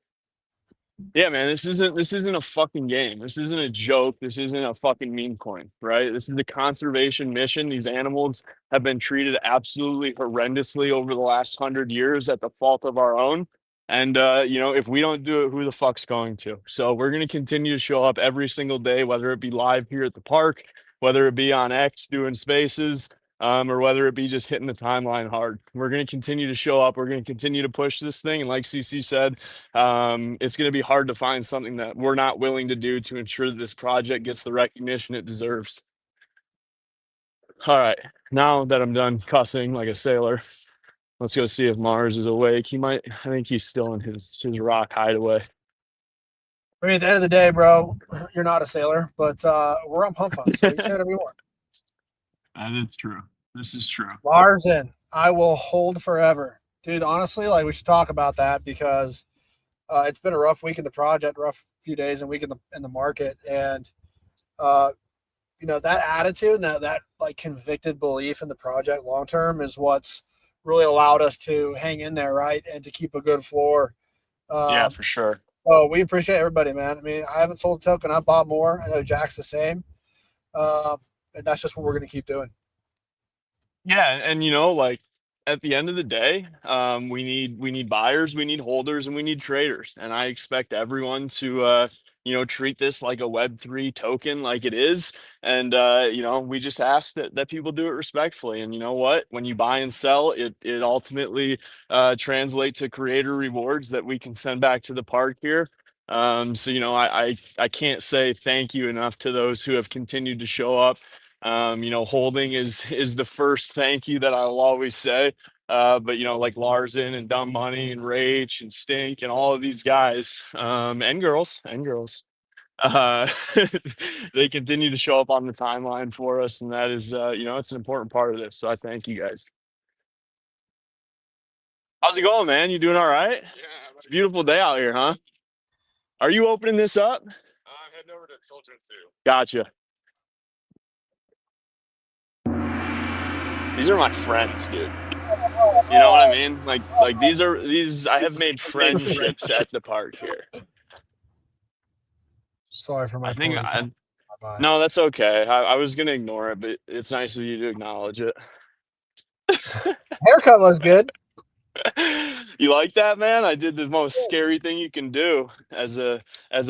yeah, man, this isn't a fucking game. This isn't a joke. This isn't a fucking meme coin, right? This is the conservation mission. These animals have been treated absolutely horrendously over the last 100 years at the fault of our own. And if we don't do it, who the fuck's going to? So we're going to continue to show up every single day, whether it be live here at the park, whether it be on X doing spaces, or whether it be just hitting the timeline hard. We're going to continue to show up. We're going to continue to push this thing. And like CC said, it's going to be hard to find something that we're not willing to do to ensure that this project gets the recognition it deserves. All right, now that I'm done cussing like a sailor, let's go see if Mars is awake. I think he's still in his rock hideaway. I mean, at the end of the day, bro, you're not a sailor, but we're on Pump Fun, so you say whatever you want. That is true. This is true. Larson, I will hold forever. Dude, honestly, like we should talk about that because it's been a rough week in the project, rough few days and week in the market. And you know, that attitude and that like convicted belief in the project long term is what's really allowed us to hang in there, right? And to keep a good floor. Yeah, for sure. So we appreciate everybody, man. I mean, I haven't sold a token, I've bought more. I know Jack's the same. And that's just what we're going to keep doing. Yeah, and you know, like at the end of the day, we need buyers, we need holders, and we need traders. And I expect everyone to you know, treat this like a Web3 token, like it is. And you know, we just ask that people do it respectfully. And you know what? When you buy and sell, it ultimately translates to creator rewards that we can send back to the park here. So you know, I can't say thank you enough to those who have continued to show up. You know, holding is the first thank you that I'll always say. But you know, like Larson and Dumb Money and Rach and Stink and all of these guys, and girls, uh, they continue to show up on the timeline for us, and that is, you know, it's an important part of this. So I thank you guys. How's it going, man? You doing all right? Yeah, It's a beautiful day out here, huh? Are you opening this up? I'm heading over to Children's Zoo. Gotcha. These are my friends, dude. You know what I mean? Like these I have made friendships at the park here. Sorry for my I think ponytail. no, that's okay. I was gonna ignore it, but it's nice of you to acknowledge it. Haircut looks good. You like that, man? I did the most scary thing you can do as a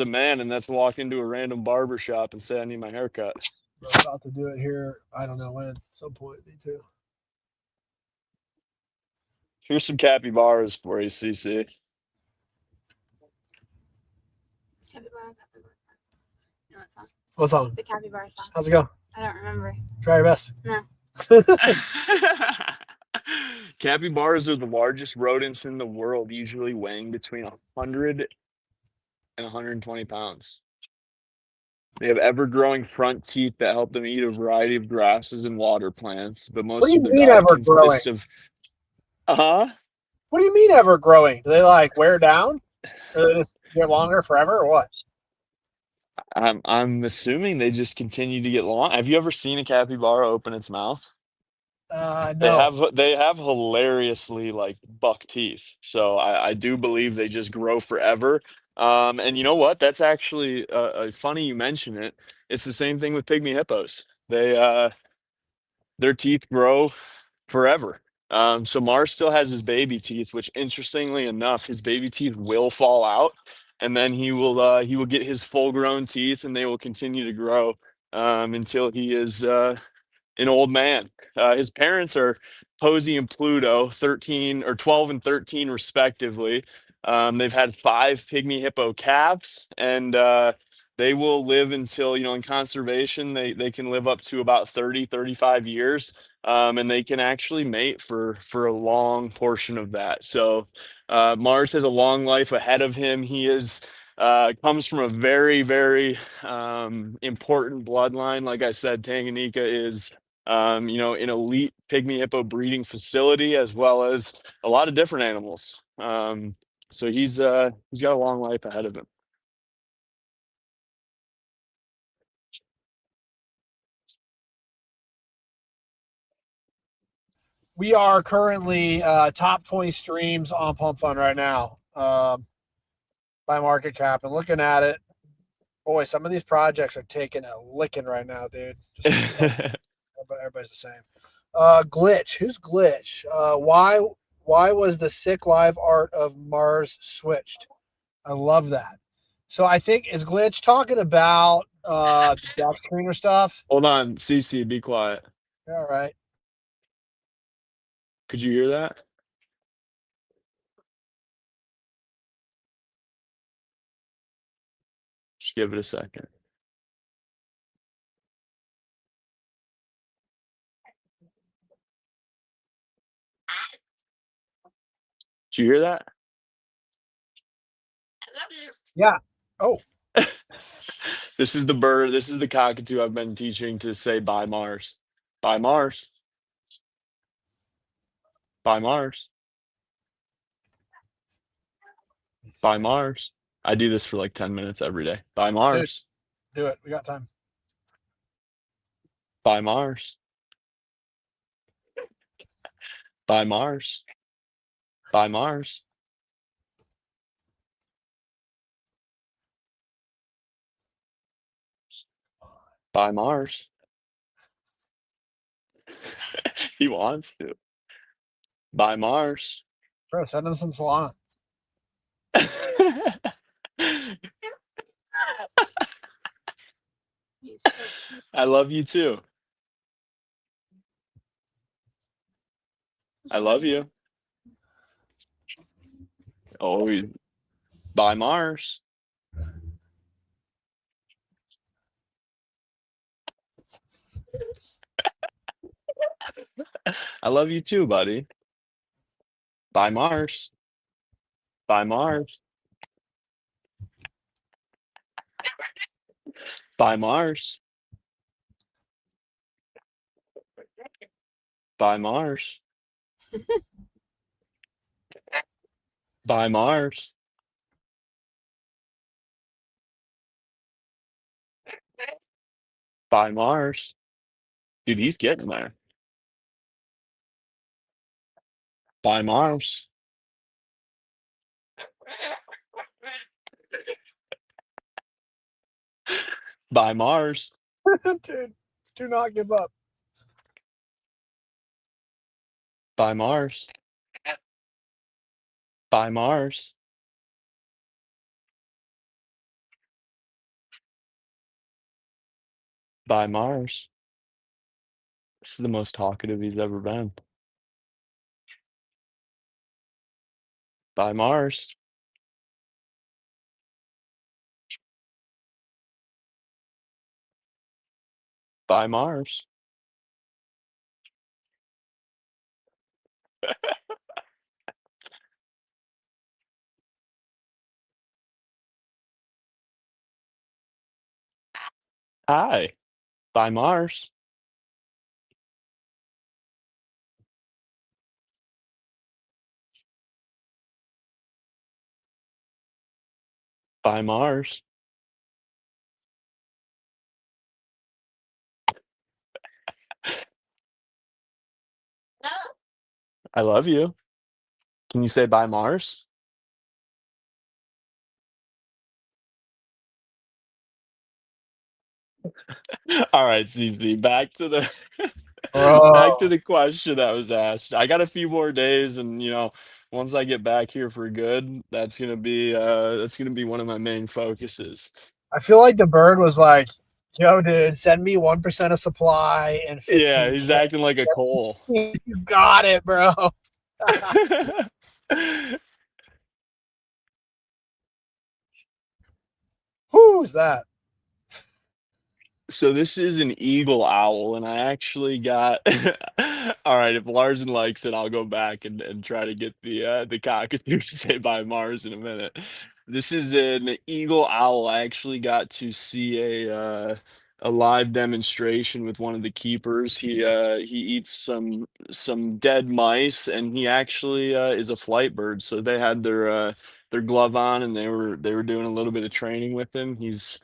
man, and that's walk into a random barber shop and say I need my haircut. I'm about to do it here. I don't know when. Some point, me too. Here's some capybaras for you, CC. Capybara, capybara. You know what song? What's on? The capybara song. How's it go? I don't remember. Try your best. No. Capybaras are the largest rodents in the world, usually weighing between 100 and 120 pounds. They have ever-growing front teeth that help them eat a variety of grasses and water plants, but most What do you of their mean diet ever-growing? consists of uh-huh. What do you mean ever growing? Do they like wear down? Or they just get longer forever or what? I'm assuming they just continue to get long. Have you ever seen a capybara open its mouth? No. They have hilariously like buck teeth. So I do believe they just grow forever. And you know what? That's actually funny you mention it. It's the same thing with pygmy hippos. Their teeth grow forever. So Mars still has his baby teeth, which interestingly enough, his baby teeth will fall out, and then he will get his full grown teeth, and they will continue to grow until he is an old man. His parents are Posey and Pluto, 13 or 12 and 13 respectively. They've had 5 pygmy hippo calves, and they will live until, you know, in conservation, they can live up to about 30-35 years. And they can actually mate for a long portion of that. So Mars has a long life ahead of him. He is comes from a very, very important bloodline. Like I said, Tanganyika is you know, an elite pygmy hippo breeding facility, as well as a lot of different animals. So he's got a long life ahead of him. We are currently top 20 streams on Pump Fun right now by market cap. And looking at it, boy, some of these projects are taking a licking right now, dude. Just everybody's the same. Glitch. Who's Glitch? Why was the sick live art of Mars switched? I love that. So I think, is Glitch talking about the back screener stuff? Hold on, CC, be quiet. All right. Could you hear that? Just give it a second. Did you hear that? Yeah. Oh, This is the bird. This is the cockatoo I've been teaching to say bye Mars. Bye Mars. Bye Mars. Bye Mars. I do this for like 10 minutes every day. Bye Mars. do it. We got time. Bye Mars. Bye Mars. Bye Mars. Bye Mars. He wants to. Bye Mars. Bro, send him some Solana. I love you too. I love you. Oh, bye Mars. I love you too, buddy. Bye Mars. Bye Mars. Bye Mars. Bye Mars. Bye Mars. Bye Mars. Dude, he's getting there. Bye Mars. Bye Mars. Dude, do not give up. Bye Mars. Bye Mars. Bye Mars. This is the most talkative he's ever been. Bye Mars. Bye Mars. Hi. Bye Mars. Bye Mars. I love you. Can you say bye Mars? All right, CC, back to the back to Bro, the question that was asked. I got a few more days and once I get back here for good, that's gonna be one of my main focuses. I feel like the bird was like, yo, dude, send me 1% of supply and 15. Yeah, he's acting like a Cole. You got it, bro. Who's that? So this is an eagle owl, and I actually got all right, if Larson likes it, I'll go back and try to get the cockatoo to say bye Mars in a minute. This is an eagle owl. I actually got to see a live demonstration with one of the keepers. He eats some dead mice, and he actually is a flight bird. So they had their glove on, and they were doing a little bit of training with him. He's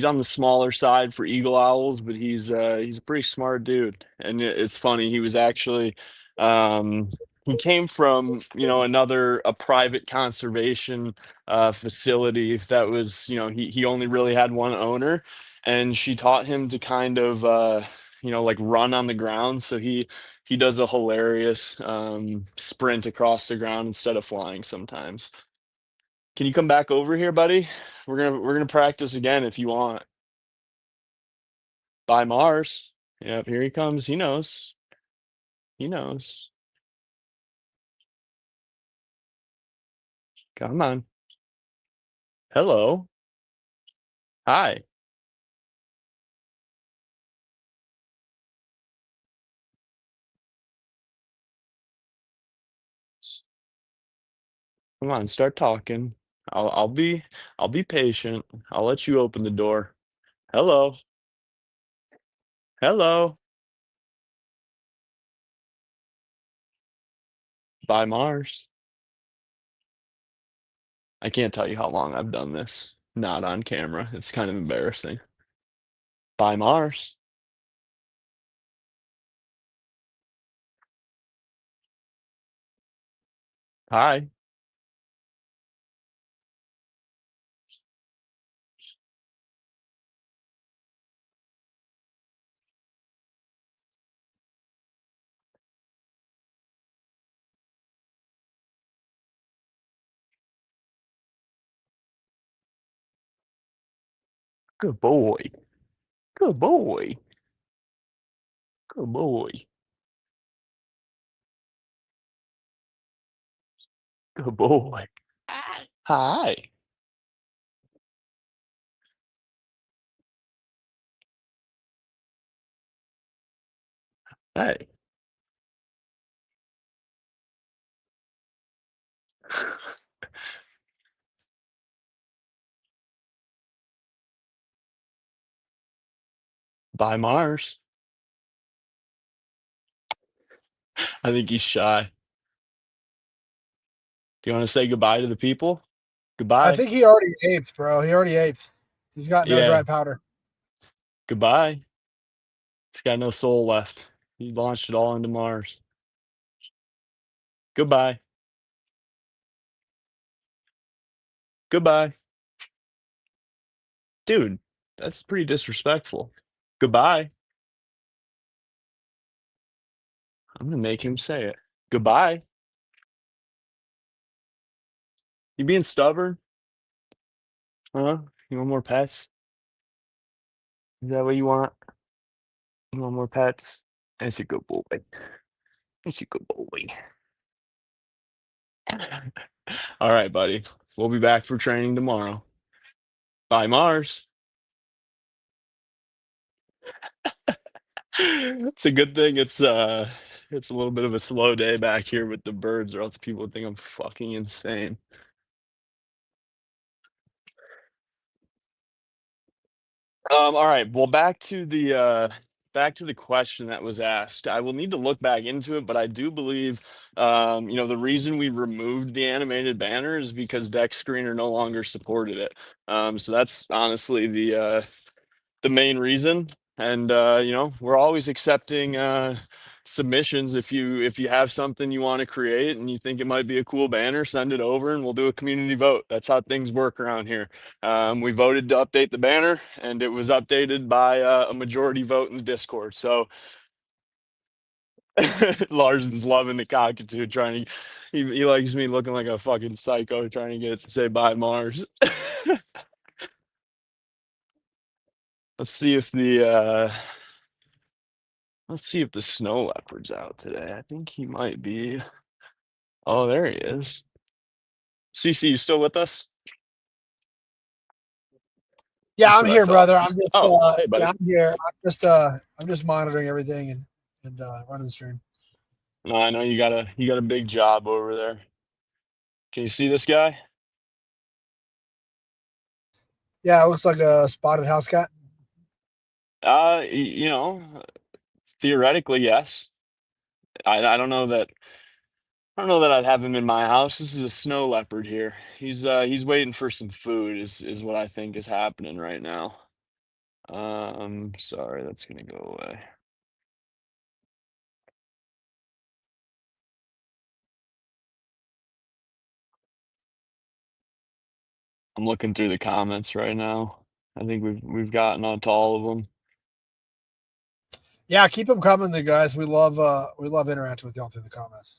on the smaller side for eagle owls, but he's a pretty smart dude. And it's funny, he was actually he came from a private conservation facility that was he only really had one owner, and she taught him to kind of like run on the ground. So he does a hilarious sprint across the ground instead of flying sometimes. Can you come back over here, buddy? We're gonna practice again if you want. Bye Mars. Yep, here he comes. He knows. He knows. Come on. Hello. Hi. Come on, start talking. I'll be patient. I'll let you open the door. Hello. Hello. Bye, Mars. I can't tell you how long I've done this. Not on camera. It's kind of embarrassing. Bye, Mars. Hi. Good boy. Good boy. Good boy. Good boy. Hi. Hey. Bye, Mars. I think he's shy. Do you want to say goodbye to the people? I Goodbye. think he already aped, bro. He already aped. He's got no Yeah. dry powder. Goodbye. He's got no soul left. He launched it all into Mars. Goodbye. Goodbye. Dude, that's pretty disrespectful. Goodbye. I'm gonna make him say it. Goodbye. You being stubborn? Huh? You want more pets? Is that what you want? You want more pets? That's a good boy. That's a good boy. All right, buddy. We'll be back for training tomorrow. Bye, Mars. It's a good thing it's a little bit of a slow day back here with the birds, or else people would think I'm fucking insane. All right. Well, back to the question that was asked. I will need to look back into it, but I do believe the reason we removed the animated banner is because Deck Screener no longer supported it. So that's honestly the main reason. And we're always accepting submissions. If you have something you want to create and you think it might be a cool banner, send it over and we'll do a community vote. That's how things work around here. We voted to update the banner, and it was updated by a majority vote in the Discord. So Larson's loving the cockatoo, trying to he likes me looking like a fucking psycho trying to get it to say bye Mars. Let's see if the snow leopard's out today. I think he might be. Oh, there he is. CC, you still with us? Yeah, That's I'm what I here, thought. brother. I'm just Oh, hey, buddy. yeah, I'm here. I'm just monitoring everything and running the stream. No, I know you got a big job over there. Can you see this guy? Yeah, it looks like a spotted house cat. Theoretically, yes. I don't know that I'd have him in my house. This is a snow leopard here. He's waiting for some food is what I think is happening right now. Sorry, that's gonna go away. I'm looking through the comments right now. I think we've gotten onto all of them. Yeah, keep them coming, the guys. We love interacting with y'all through the comments.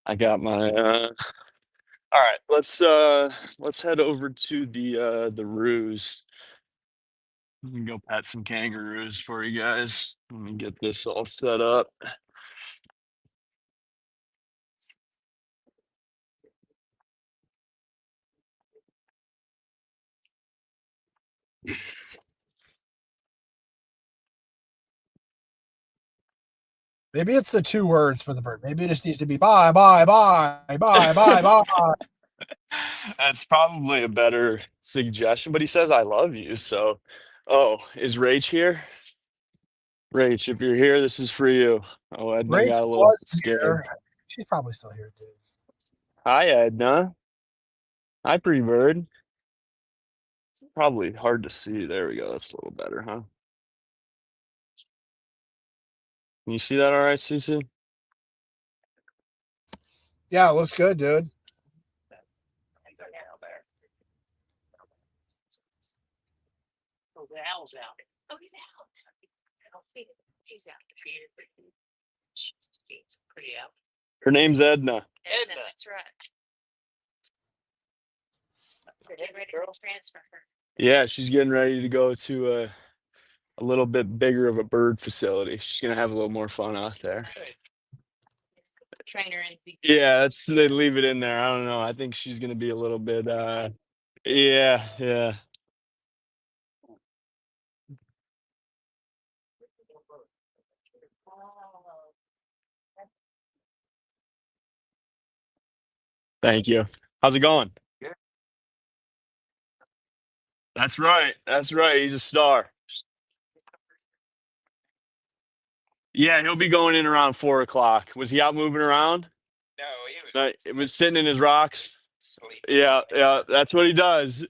I got my all right, let's head over to the ruse. We can go pet some kangaroos for you guys. Let me get this all set up. Maybe it's the 2 words for the bird. Maybe it just needs to be bye, bye, bye, bye, bye, bye. That's probably a better suggestion, but he says I love you. So, oh, is Rach here? Rach, if you're here, this is for you. Oh, Edna Rach got a little was scared. here. She's probably still here, dude. Hi, Edna. Hi, pretty bird. It's probably hard to see. There we go. That's a little better, huh? Can you see that all right, Cece? Yeah, it looks good, dude. Oh, the owl's out. Oh, he's out. She's out. She's pretty out. Her name's Edna. Edna. That's right. Hey, Get ready girl. to transfer her. Yeah, she's getting ready to go to a little bit bigger of a bird facility. She's gonna have a little more fun out there. Hey, Trainer and Yeah, that's they leave it in there. I don't know. I think she's gonna be a little bit yeah. Thank you. How's it going? Good. That's right. That's right. He's a star. Yeah, he'll be going in around 4 o'clock. Was he out moving around? No, he was No, it was sitting in his rocks. asleep. Yeah, that's what he does.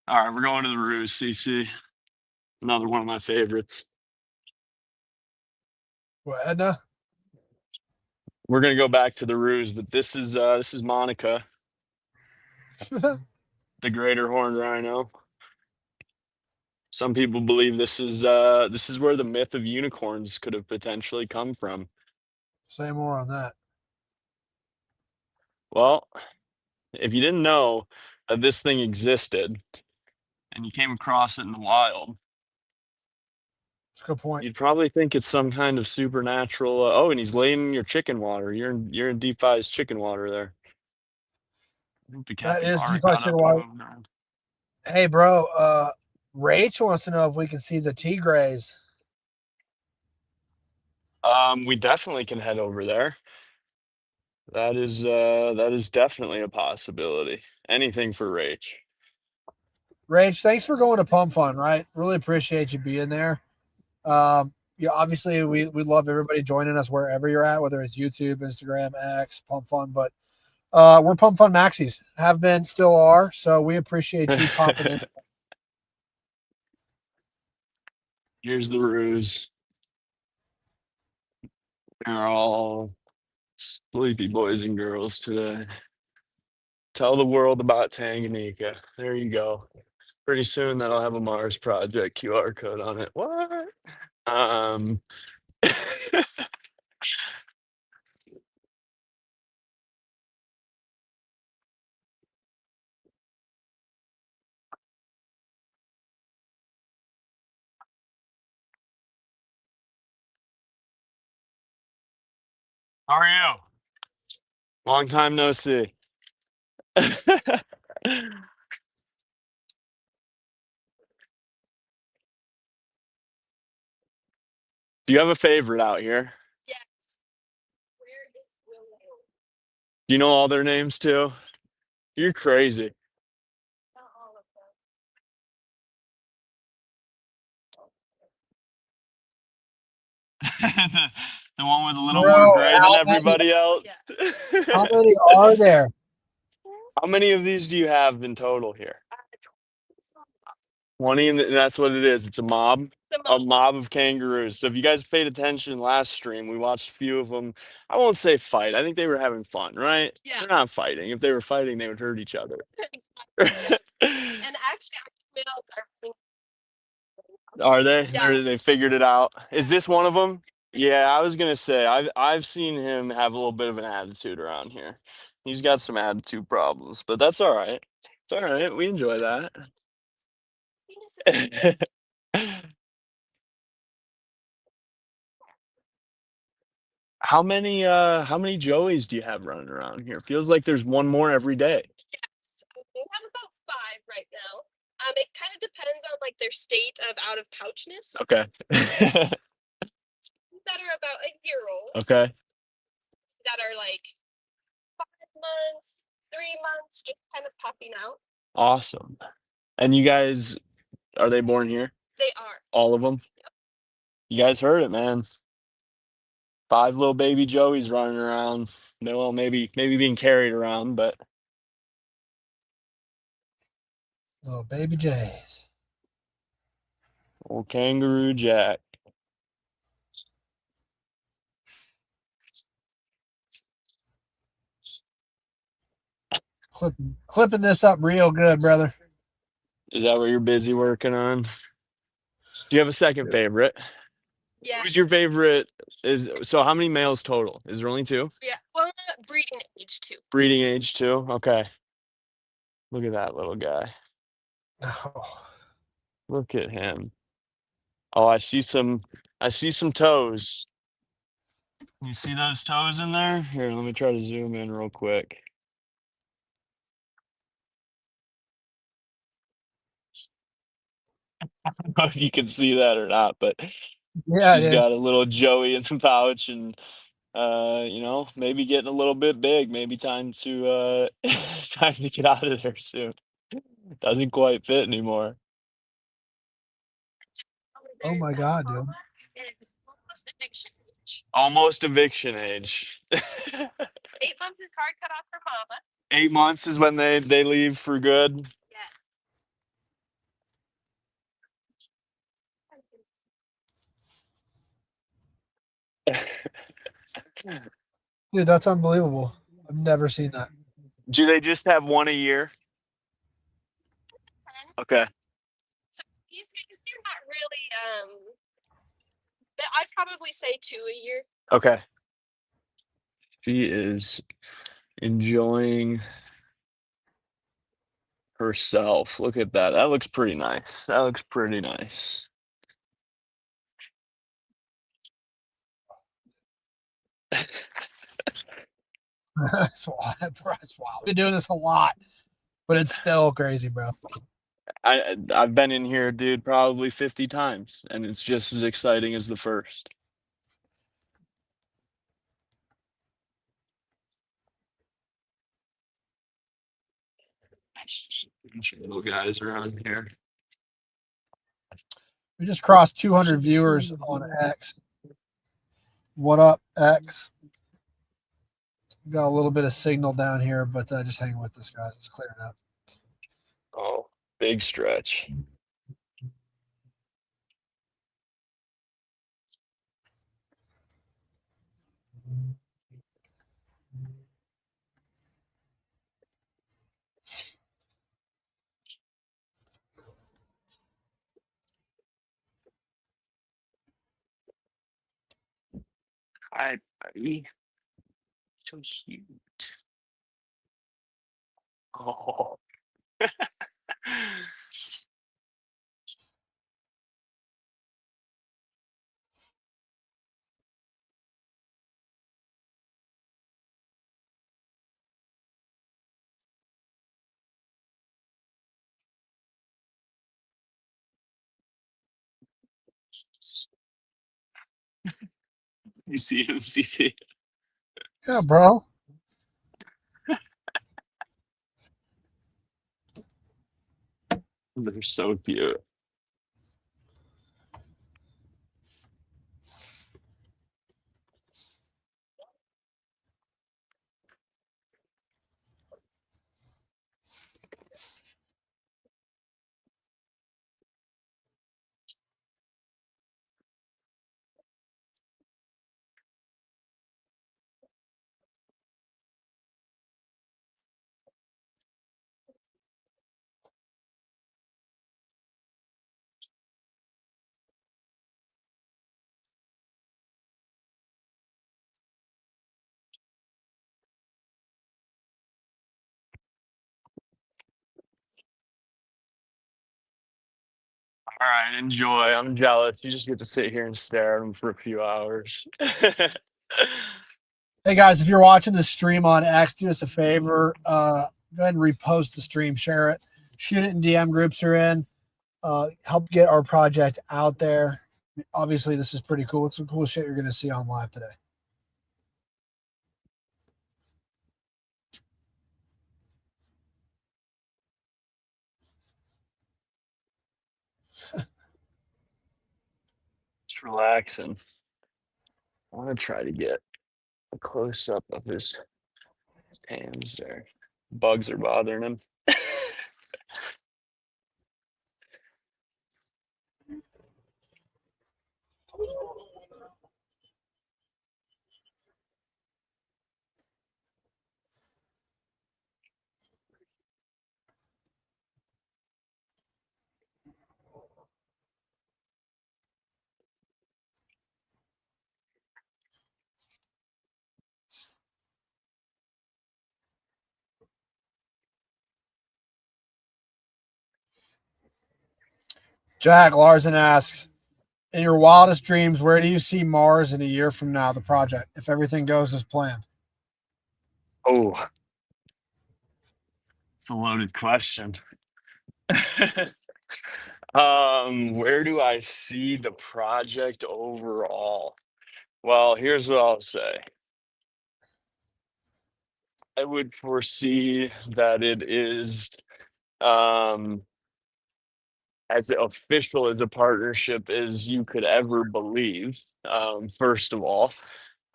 All right, we're going to the Ruse, CC. Another one of my favorites. What, Edna? We're gonna go back to the Ruse, but this is Monica, the greater horned rhino. Some people believe this is where the myth of unicorns could have potentially come from. Say more on that. Well, if you didn't know that this thing existed and you came across it in the wild, That's a good point. you'd probably think it's some kind of supernatural. Oh, and he's laying in your chicken water. You're in DeFi's chicken water there. I think the That is capybara DeFi got chicken up and water. moved around. Hey, bro. Rach wants to know if we can see the tigres. We definitely can head over there. That is definitely a possibility. Anything for Rach. Rach, thanks for going to Pump Fun, right? Really appreciate you being there. Yeah, obviously we love everybody joining us wherever you're at, whether it's YouTube, Instagram, X, Pump Fun, but we're Pump Fun Maxis, have been, still are. So we appreciate you popping in. Here's the Ruse. They're all sleepy boys and girls today. Tell the world about Tanganyika. There you go. Pretty soon that'll have a Mars Project QR code on it. What? How are you? Long time no see. Do you have a favorite out here? yes. Where is Willow? Do you know all their names too? You're crazy. Not all of them. The one with a little Bro, more gray than how many- everybody else. How many are there? How many of these do you have in total here? 20, and that's what it is. It's a mob. A mob of kangaroos. So if you guys paid attention last stream, we watched a few of them. I won't say fight. I think they were having fun, right? Yeah. They're not fighting. If they were fighting, they would hurt each other. And actually, our females are Are they? Yeah. Or they figured it out? Is this one of them? Yeah, I was gonna say I've seen him have a little bit of an attitude around here. He's got some attitude problems, but that's all right. It's all right. We enjoy that. Venus is How many Joeys do you have running around here? Feels like there's one more every day. yes. We have about 5 right now. It kind of depends on like their state of out of pouchness. Okay. That are about a year old. Okay. That are like 5 months, 3 months, just kind of popping out. Awesome. And you guys, are they born here? They are. All of them? You guys heard it, man. 5 little baby Joeys running around. No, well, maybe being carried around, but Little baby Jays. old Kangaroo Jack. Clipping this up real good, brother. Is that what you're busy working on? Do you have a second favorite? Yeah. Who's your favorite? So how many males total? Is there only 2? Yeah. Well, breeding age too. Breeding age 2? Okay. Look at that little guy. Oh, Look at him. Oh, I see some toes. You see those toes in there? Here, let me try to zoom in real quick. I don't know if you can see that or not, but yeah, she's dude. got a little Joey in the pouch and maybe getting a little bit big. Maybe time to time to get out of there soon. Doesn't quite fit anymore. Oh my God, dude. Almost eviction age. Almost eviction age. 8 months is hard cut off for mama. 8 months is when they leave for good. Dude, that's unbelievable. I've never seen that. Do they just have one a year? Okay. So these guys, they're not really. I'd probably say 2 a year. Okay. She is enjoying herself. Look at that. That looks pretty nice. That looks pretty nice. That's wild. That's wild. We've been doing this a lot, but it's still crazy, bro. I've been in here, dude, probably 50 times, and it's just as exciting as the first. Bunch of little guys around here. We just crossed 200 viewers on X. What up, X? Got a little bit of signal down here, but just hang with us, guys. It's clearing up. Oh, big stretch. Hi, buddy. So cute. Oh. You see him, CC? Yeah, bro. They're so cute. All right, enjoy. I'm jealous. You just get to sit here and stare at them for a few hours. Hey guys, if you're watching the stream on X, do us a favor. Go ahead and repost the stream, share it, shoot it in DM groups you're in. Help get our project out there. Obviously, this is pretty cool. It's some cool shit you're going to see on live today. Just relaxing. I want to try to get a close up of his hands there. Bugs are bothering him. Jack Larson asks, in your wildest dreams, where do you see Mars in a year from now, the project, if everything goes as planned? Oh, it's a loaded question. Where do I see the project overall? Well, here's what I'll say. I would foresee that it is as official as a partnership as you could ever believe. First of all,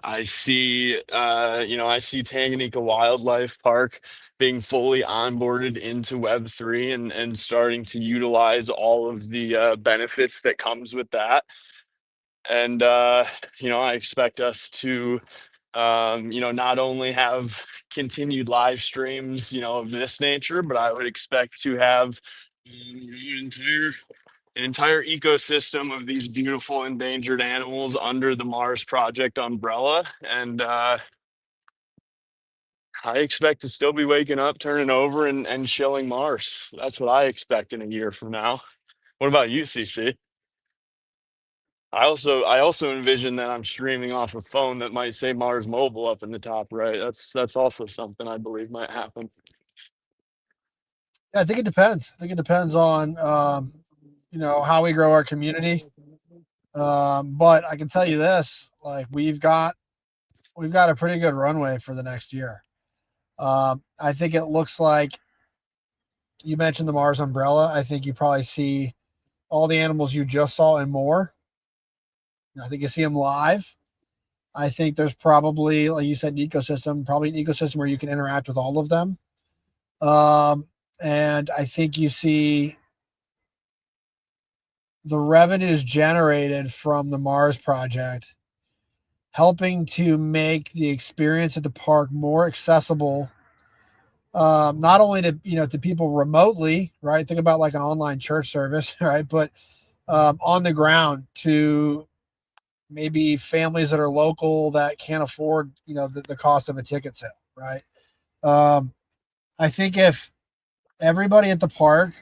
I see, I see Tanganyika Wildlife Park being fully onboarded into Web3 and starting to utilize all of the benefits that comes with that. And, I expect us to, not only have continued live streams, of this nature, but I would expect to have an entire ecosystem of these beautiful endangered animals under the Mars Project umbrella. And I expect to still be waking up, turning over, and shilling Mars. That's what I expect in a year from now. What about you, CC? I also envision that I'm streaming off a phone that might say Mars Mobile up in the top right. That's also something I believe might happen. Yeah, I think it depends. I think it depends on how we grow our community. But I can tell you this: like we've got a pretty good runway for the next year. I think it looks like you mentioned the Mars umbrella. I think you probably see all the animals you just saw and more. I think you see them live. I think there's probably, like you said, an ecosystem where you can interact with all of them. And I think you see the revenues generated from the Mars project helping to make the experience at the park more accessible, not only to people remotely, right? Think about like an online church service, right? But on the ground to maybe families that are local that can't afford, the cost of a ticket sale, right? I think if everybody at the park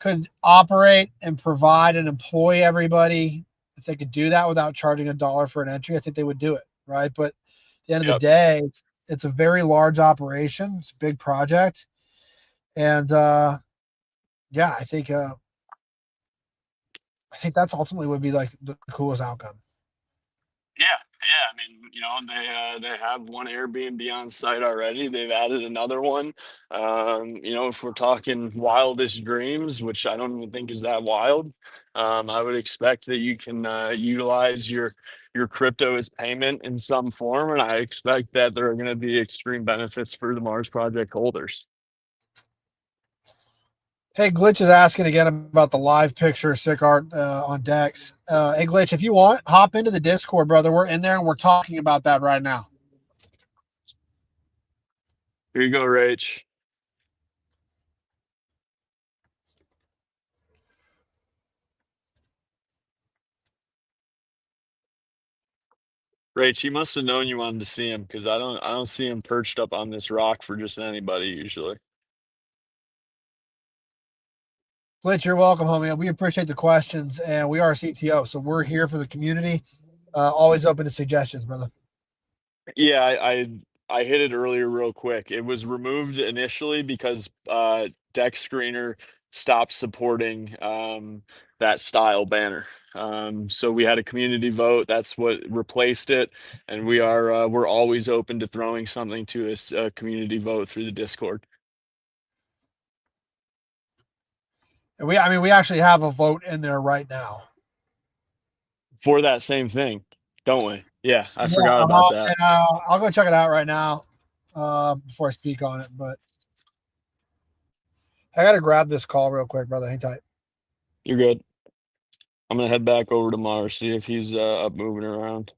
could operate and provide and employ everybody, if they could do that without charging $1 for an entry, I think they would do it, right? But at the end of the day, it's a very large operation. It's a big project. And I think that's ultimately would be like the coolest outcome. Yeah. I mean, they have one Airbnb on site already. They've added another one. If we're talking wildest dreams, which I don't even think is that wild, I would expect that you can utilize your crypto as payment in some form, and I expect that there are going to be extreme benefits for the Mars Project holders. Hey, Glitch is asking again about the live picture sick art on Dex. Hey, Glitch, if you want, hop into the Discord, brother. We're in there and we're talking about that right now. Here you go, Rach. Rach, he must have known you wanted to see him because I don't see him perched up on this rock for just anybody usually. Flitch, you're welcome, homie. We appreciate the questions, and we are CTO, so we're here for the community. Always open to suggestions, brother. Yeah, I hit it earlier real quick. It was removed initially because Deck Screener stopped supporting that style banner. So we had a community vote. That's what replaced it, and we're always open to throwing something to a community vote through the Discord. And we actually have a vote in there right now. For that same thing, don't we? Yeah, I forgot about that. And, I'll go check it out right now before I speak on it. But I got to grab this call real quick, brother. Hang tight. You're good. I'm gonna head back over to Mars, see if he's up moving around.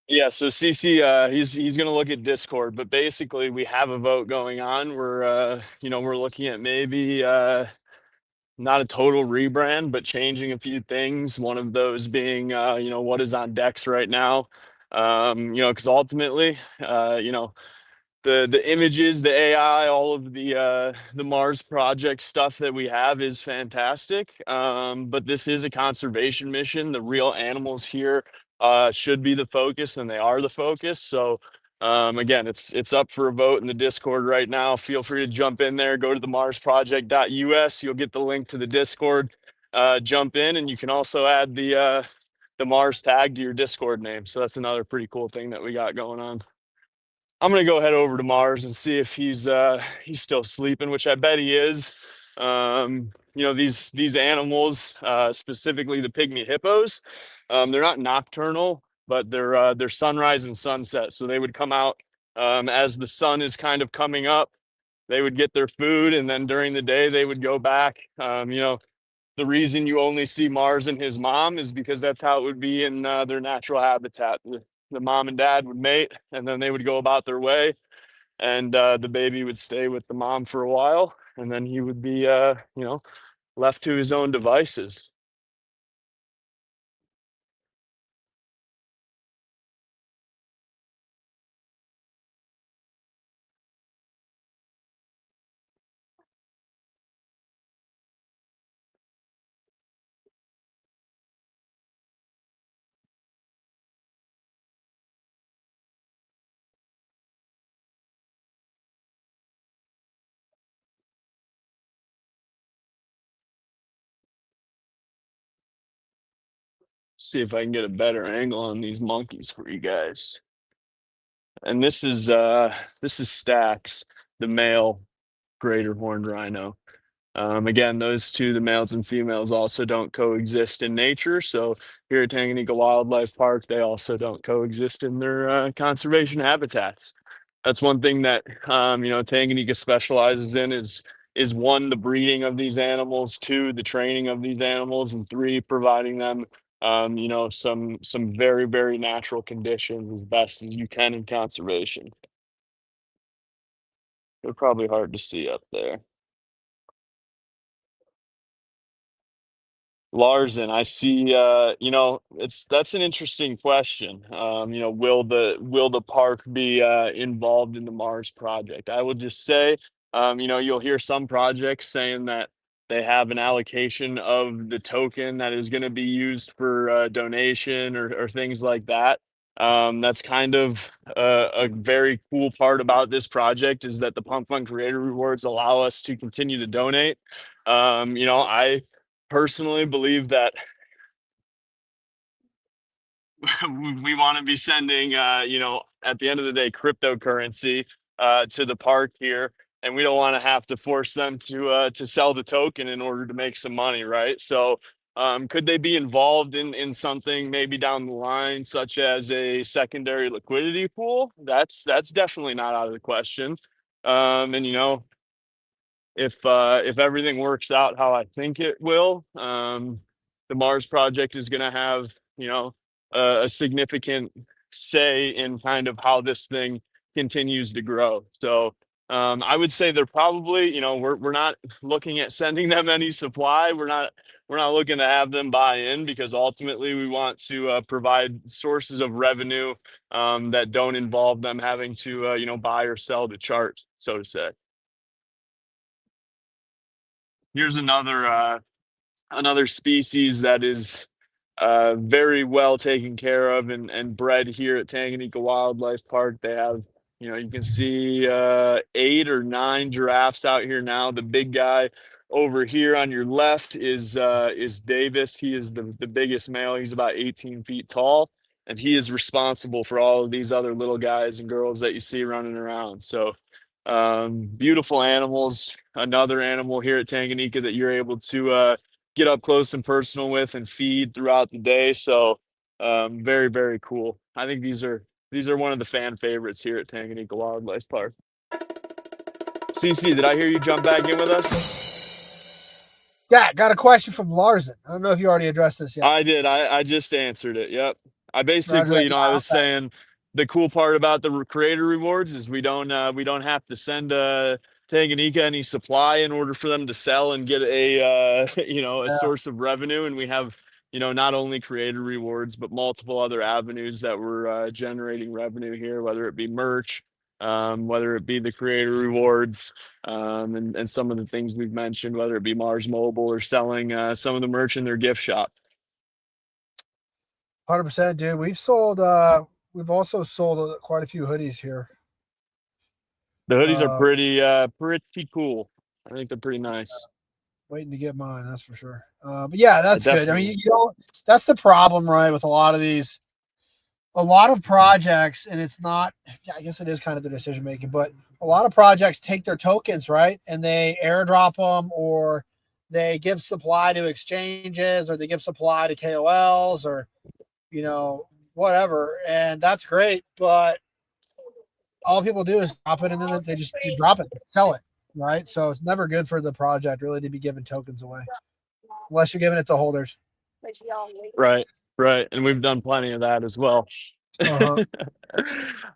Yeah, so CC, he's gonna look at Discord, but basically we have a vote going on. We're looking at maybe not a total rebrand, but changing a few things. One of those being what is on Dex right now. Because ultimately, the images, the AI, all of the Mars project stuff that we have is fantastic. But this is a conservation mission. The real animals here should be the focus, and they are the focus. So again, it's up for a vote in the Discord right now. Feel free to jump in there. Go to the marsproject.us. You'll get the link to the Discord. Jump in, and you can also add the Mars tag to your Discord name. So that's another pretty cool thing that we got going on. I'm gonna go head over to Mars and see if he's still sleeping, which I bet he is. These animals, specifically the pygmy hippos, they're not nocturnal, but they're sunrise and sunset. So they would come out as the sun is kind of coming up. They would get their food, and then during the day they would go back. The reason you only see Mars and his mom is because that's how it would be in their natural habitat. The mom and dad would mate, and then they would go about their way, and the baby would stay with the mom for a while, and then he would be left to his own devices. See if I can get a better angle on these monkeys for you guys. And this is Stax, the male greater horned rhino. Again, those two, the males and females, also don't coexist in nature. So here at Tanganyika Wildlife Park, they also don't coexist in their conservation habitats. That's one thing that Tanganyika specializes in is one, the breeding of these animals, two, the training of these animals, and three, providing them some very, very natural conditions as best as you can in conservation. They're probably hard to see up there. Larson, I see. That's an interesting question. Will the park be involved in the Mars project? I will just say, you'll hear some projects saying that they have an allocation of the token that is going to be used for donation or things like that. That's kind of a very cool part about this project is that the Pump Fund Creator Rewards allow us to continue to donate. I personally believe that we want to be sending at the end of the day cryptocurrency to the park here, and we don't want to have to force them to sell the token in order to make some money, right? So could they be involved in something maybe down the line, such as a secondary liquidity pool? That's definitely not out of the question. And if everything works out how I think it will, the Mars project is going to have a significant say in kind of how this thing continues to grow. So I would say they're probably, we're not looking at sending them any supply. We're not looking to have them buy in, because ultimately we want to provide sources of revenue that don't involve them having to buy or sell the chart, so to say. Here's another species that is very well taken care of and bred here at Tanganyika Wildlife Park. They have, you can see 8 or 9 giraffes out here now. The big guy over here on your left is Davis. He is the biggest male. He's about 18 feet tall, and he is responsible for all of these other little guys and girls that you see running around. So beautiful animals. Another animal here at Tanganyika that you're able to get up close and personal with and feed throughout the day. So very, very cool. I think these are one of the fan favorites here at Tanganyika Wildlife Park. CC, did I hear you jump back in with us? Yeah, got a question from Larson. I don't know if you already addressed this yet. I did. I just answered it. Yep. I basically, I was saying the cool part about the creator rewards is we don't have to send Tanganyika any supply in order for them to sell and get a source of revenue. And we have, not only creator rewards, but multiple other avenues that we're generating revenue here, whether it be merch, whether it be the creator rewards, and some of the things we've mentioned, whether it be Mars Mobile or selling some of the merch in their gift shop. 100%, dude. We've also sold quite a few hoodies here. The hoodies are pretty cool. I think they're pretty nice. Waiting to get mine, that's for sure. But yeah, that's good. I mean, that's the problem, right, with a lot of projects, and it's not, I guess it is kind of the decision making, but a lot of projects take their tokens, right, and they airdrop them, or they give supply to exchanges, or they give supply to KOLs, or whatever, and that's great, but all people do is drop it, and then they just drop it, sell it, right? So it's never good for the project really to be giving tokens away, unless you're giving it to holders. Right, and we've done plenty of that as well. Uh-huh.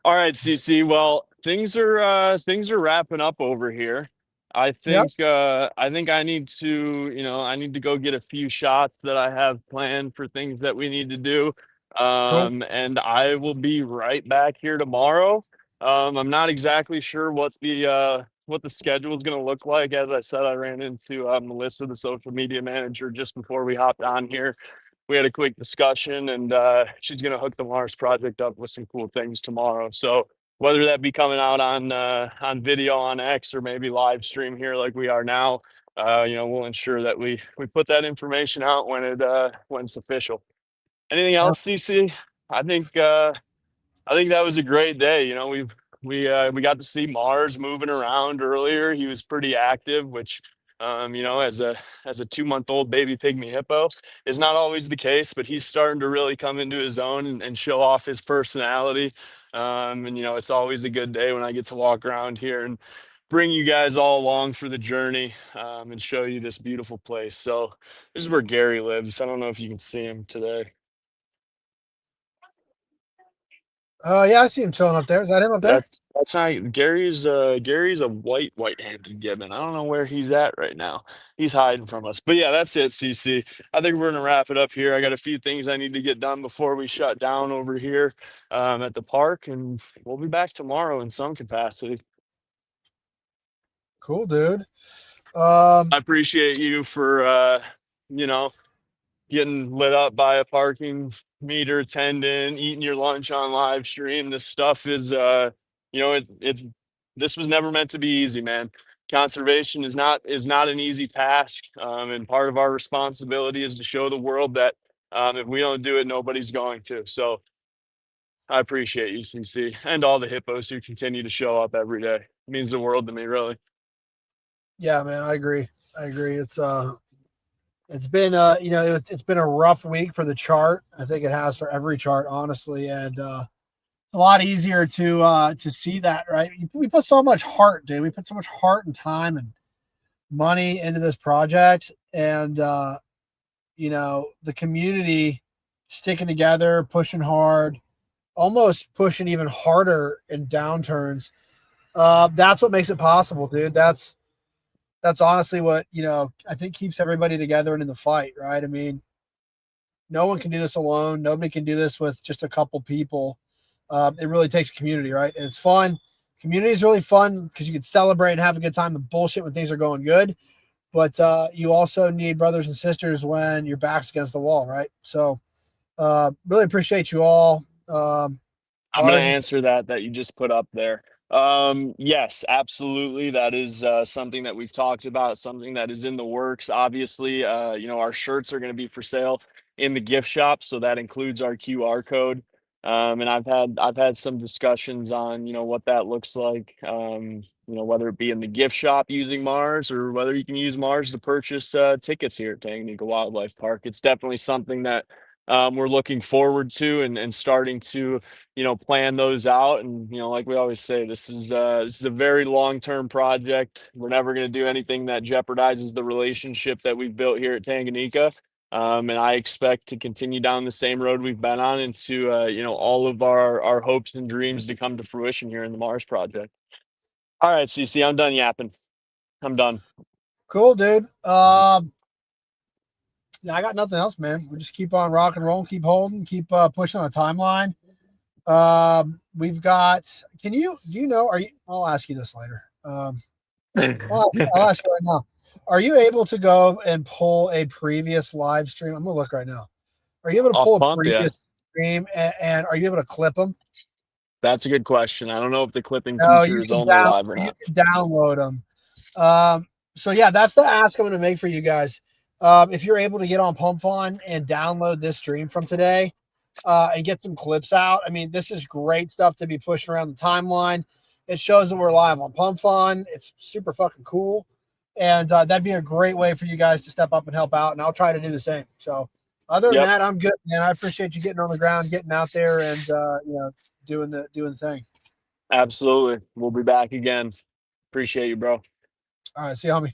All right, CC. Well, things are wrapping up over here. I think I need to go get a few shots that I have planned for things that we need to do. Cool. And I will be right back here tomorrow. I'm not exactly sure what the schedule is going to look like. As I said, I ran into Melissa, the social media manager, just before we hopped on here. We had a quick discussion, and she's going to hook the Mars project up with some cool things tomorrow. So whether that be coming out on video on X, or maybe live stream here like we are now, we'll ensure that we put that information out when it's official. Anything else, CC? I think that was a great day. We got to see Mars moving around earlier. He was pretty active, which as a 2-month-old baby pygmy hippo is not always the case, but he's starting to really come into his own and show off his personality. And it's always a good day when I get to walk around here and bring you guys all along for the journey, and show you this beautiful place. So this is where Gary lives. I don't know if you can see him today. Yeah, I see him chilling up there. Is that him up there? That's not Gary's. Gary's a white-handed gibbon. I don't know where he's at right now. He's hiding from us. But yeah, that's it, CC. I think we're gonna wrap it up here. I got a few things I need to get done before we shut down over here at the park, and we'll be back tomorrow in some capacity. Cool, dude. I appreciate you for getting lit up by a parking meter attendant, eating your lunch on live stream. This stuff is this was never meant to be easy, man. Conservation is not an easy task, and part of our responsibility is to show the world that if we don't do it, nobody's going to. So I appreciate you, CC, and all the hippos who continue to show up every day. It means the world to me, really. Yeah, man, I agree. It's been it's been a rough week for the chart. I think it has for every chart, honestly, and a lot easier to see that, right? We put so much heart, dude. We put so much heart and time and money into this project, and the community sticking together, pushing hard, almost pushing even harder in downturns. That's what makes it possible, dude. That's honestly what, I think keeps everybody together and in the fight, right? I mean, no one can do this alone. Nobody can do this with just a couple people. It really takes a community, right? And it's fun. Community is really fun because you can celebrate and have a good time and bullshit when things are going good. But you also need brothers and sisters when your back's against the wall, right? So really appreciate you all. I'm going to answer that you just put up there. Yes, absolutely. That is something that we've talked about, something that is in the works. Obviously, our shirts are going to be for sale in the gift shop, so that includes our QR code. And I've had some discussions on, what that looks like. Whether it be in the gift shop using Mars or whether you can use Mars to purchase tickets here at Tanganyika Wildlife Park. It's definitely something that we're looking forward to and starting to plan those out. And like we always say, this is a very long-term project. We're never going to do anything that jeopardizes the relationship that we've built here at Tanganyika. And I expect to continue down the same road we've been on into all of our hopes and dreams to come to fruition here in the Mars project. All right, CC, I'm done yapping. I'm done. Cool, dude. Yeah, I got nothing else, man. We just keep on rock and rolling, keep holding, keep pushing on the timeline. We've got. I'll ask you this later. I'll ask you right now. Are you able to go and pull a previous live stream? I'm gonna look right now. Are you able to pull a previous stream and are you able to clip them? That's a good question. I don't know if the clipping No, feature is only live or not. You can download them. So yeah, that's the ask I'm gonna make for you guys. If you're able to get on PumpFun and download this stream from today and get some clips out, I mean, this is great stuff to be pushing around the timeline. It shows that we're live on PumpFun. It's super fucking cool. And that'd be a great way for you guys to step up and help out. And I'll try to do the same. So other than that, I'm good, man. I appreciate you getting on the ground, getting out there and, doing the thing. Absolutely. We'll be back again. Appreciate you, bro. All right. See you, homie.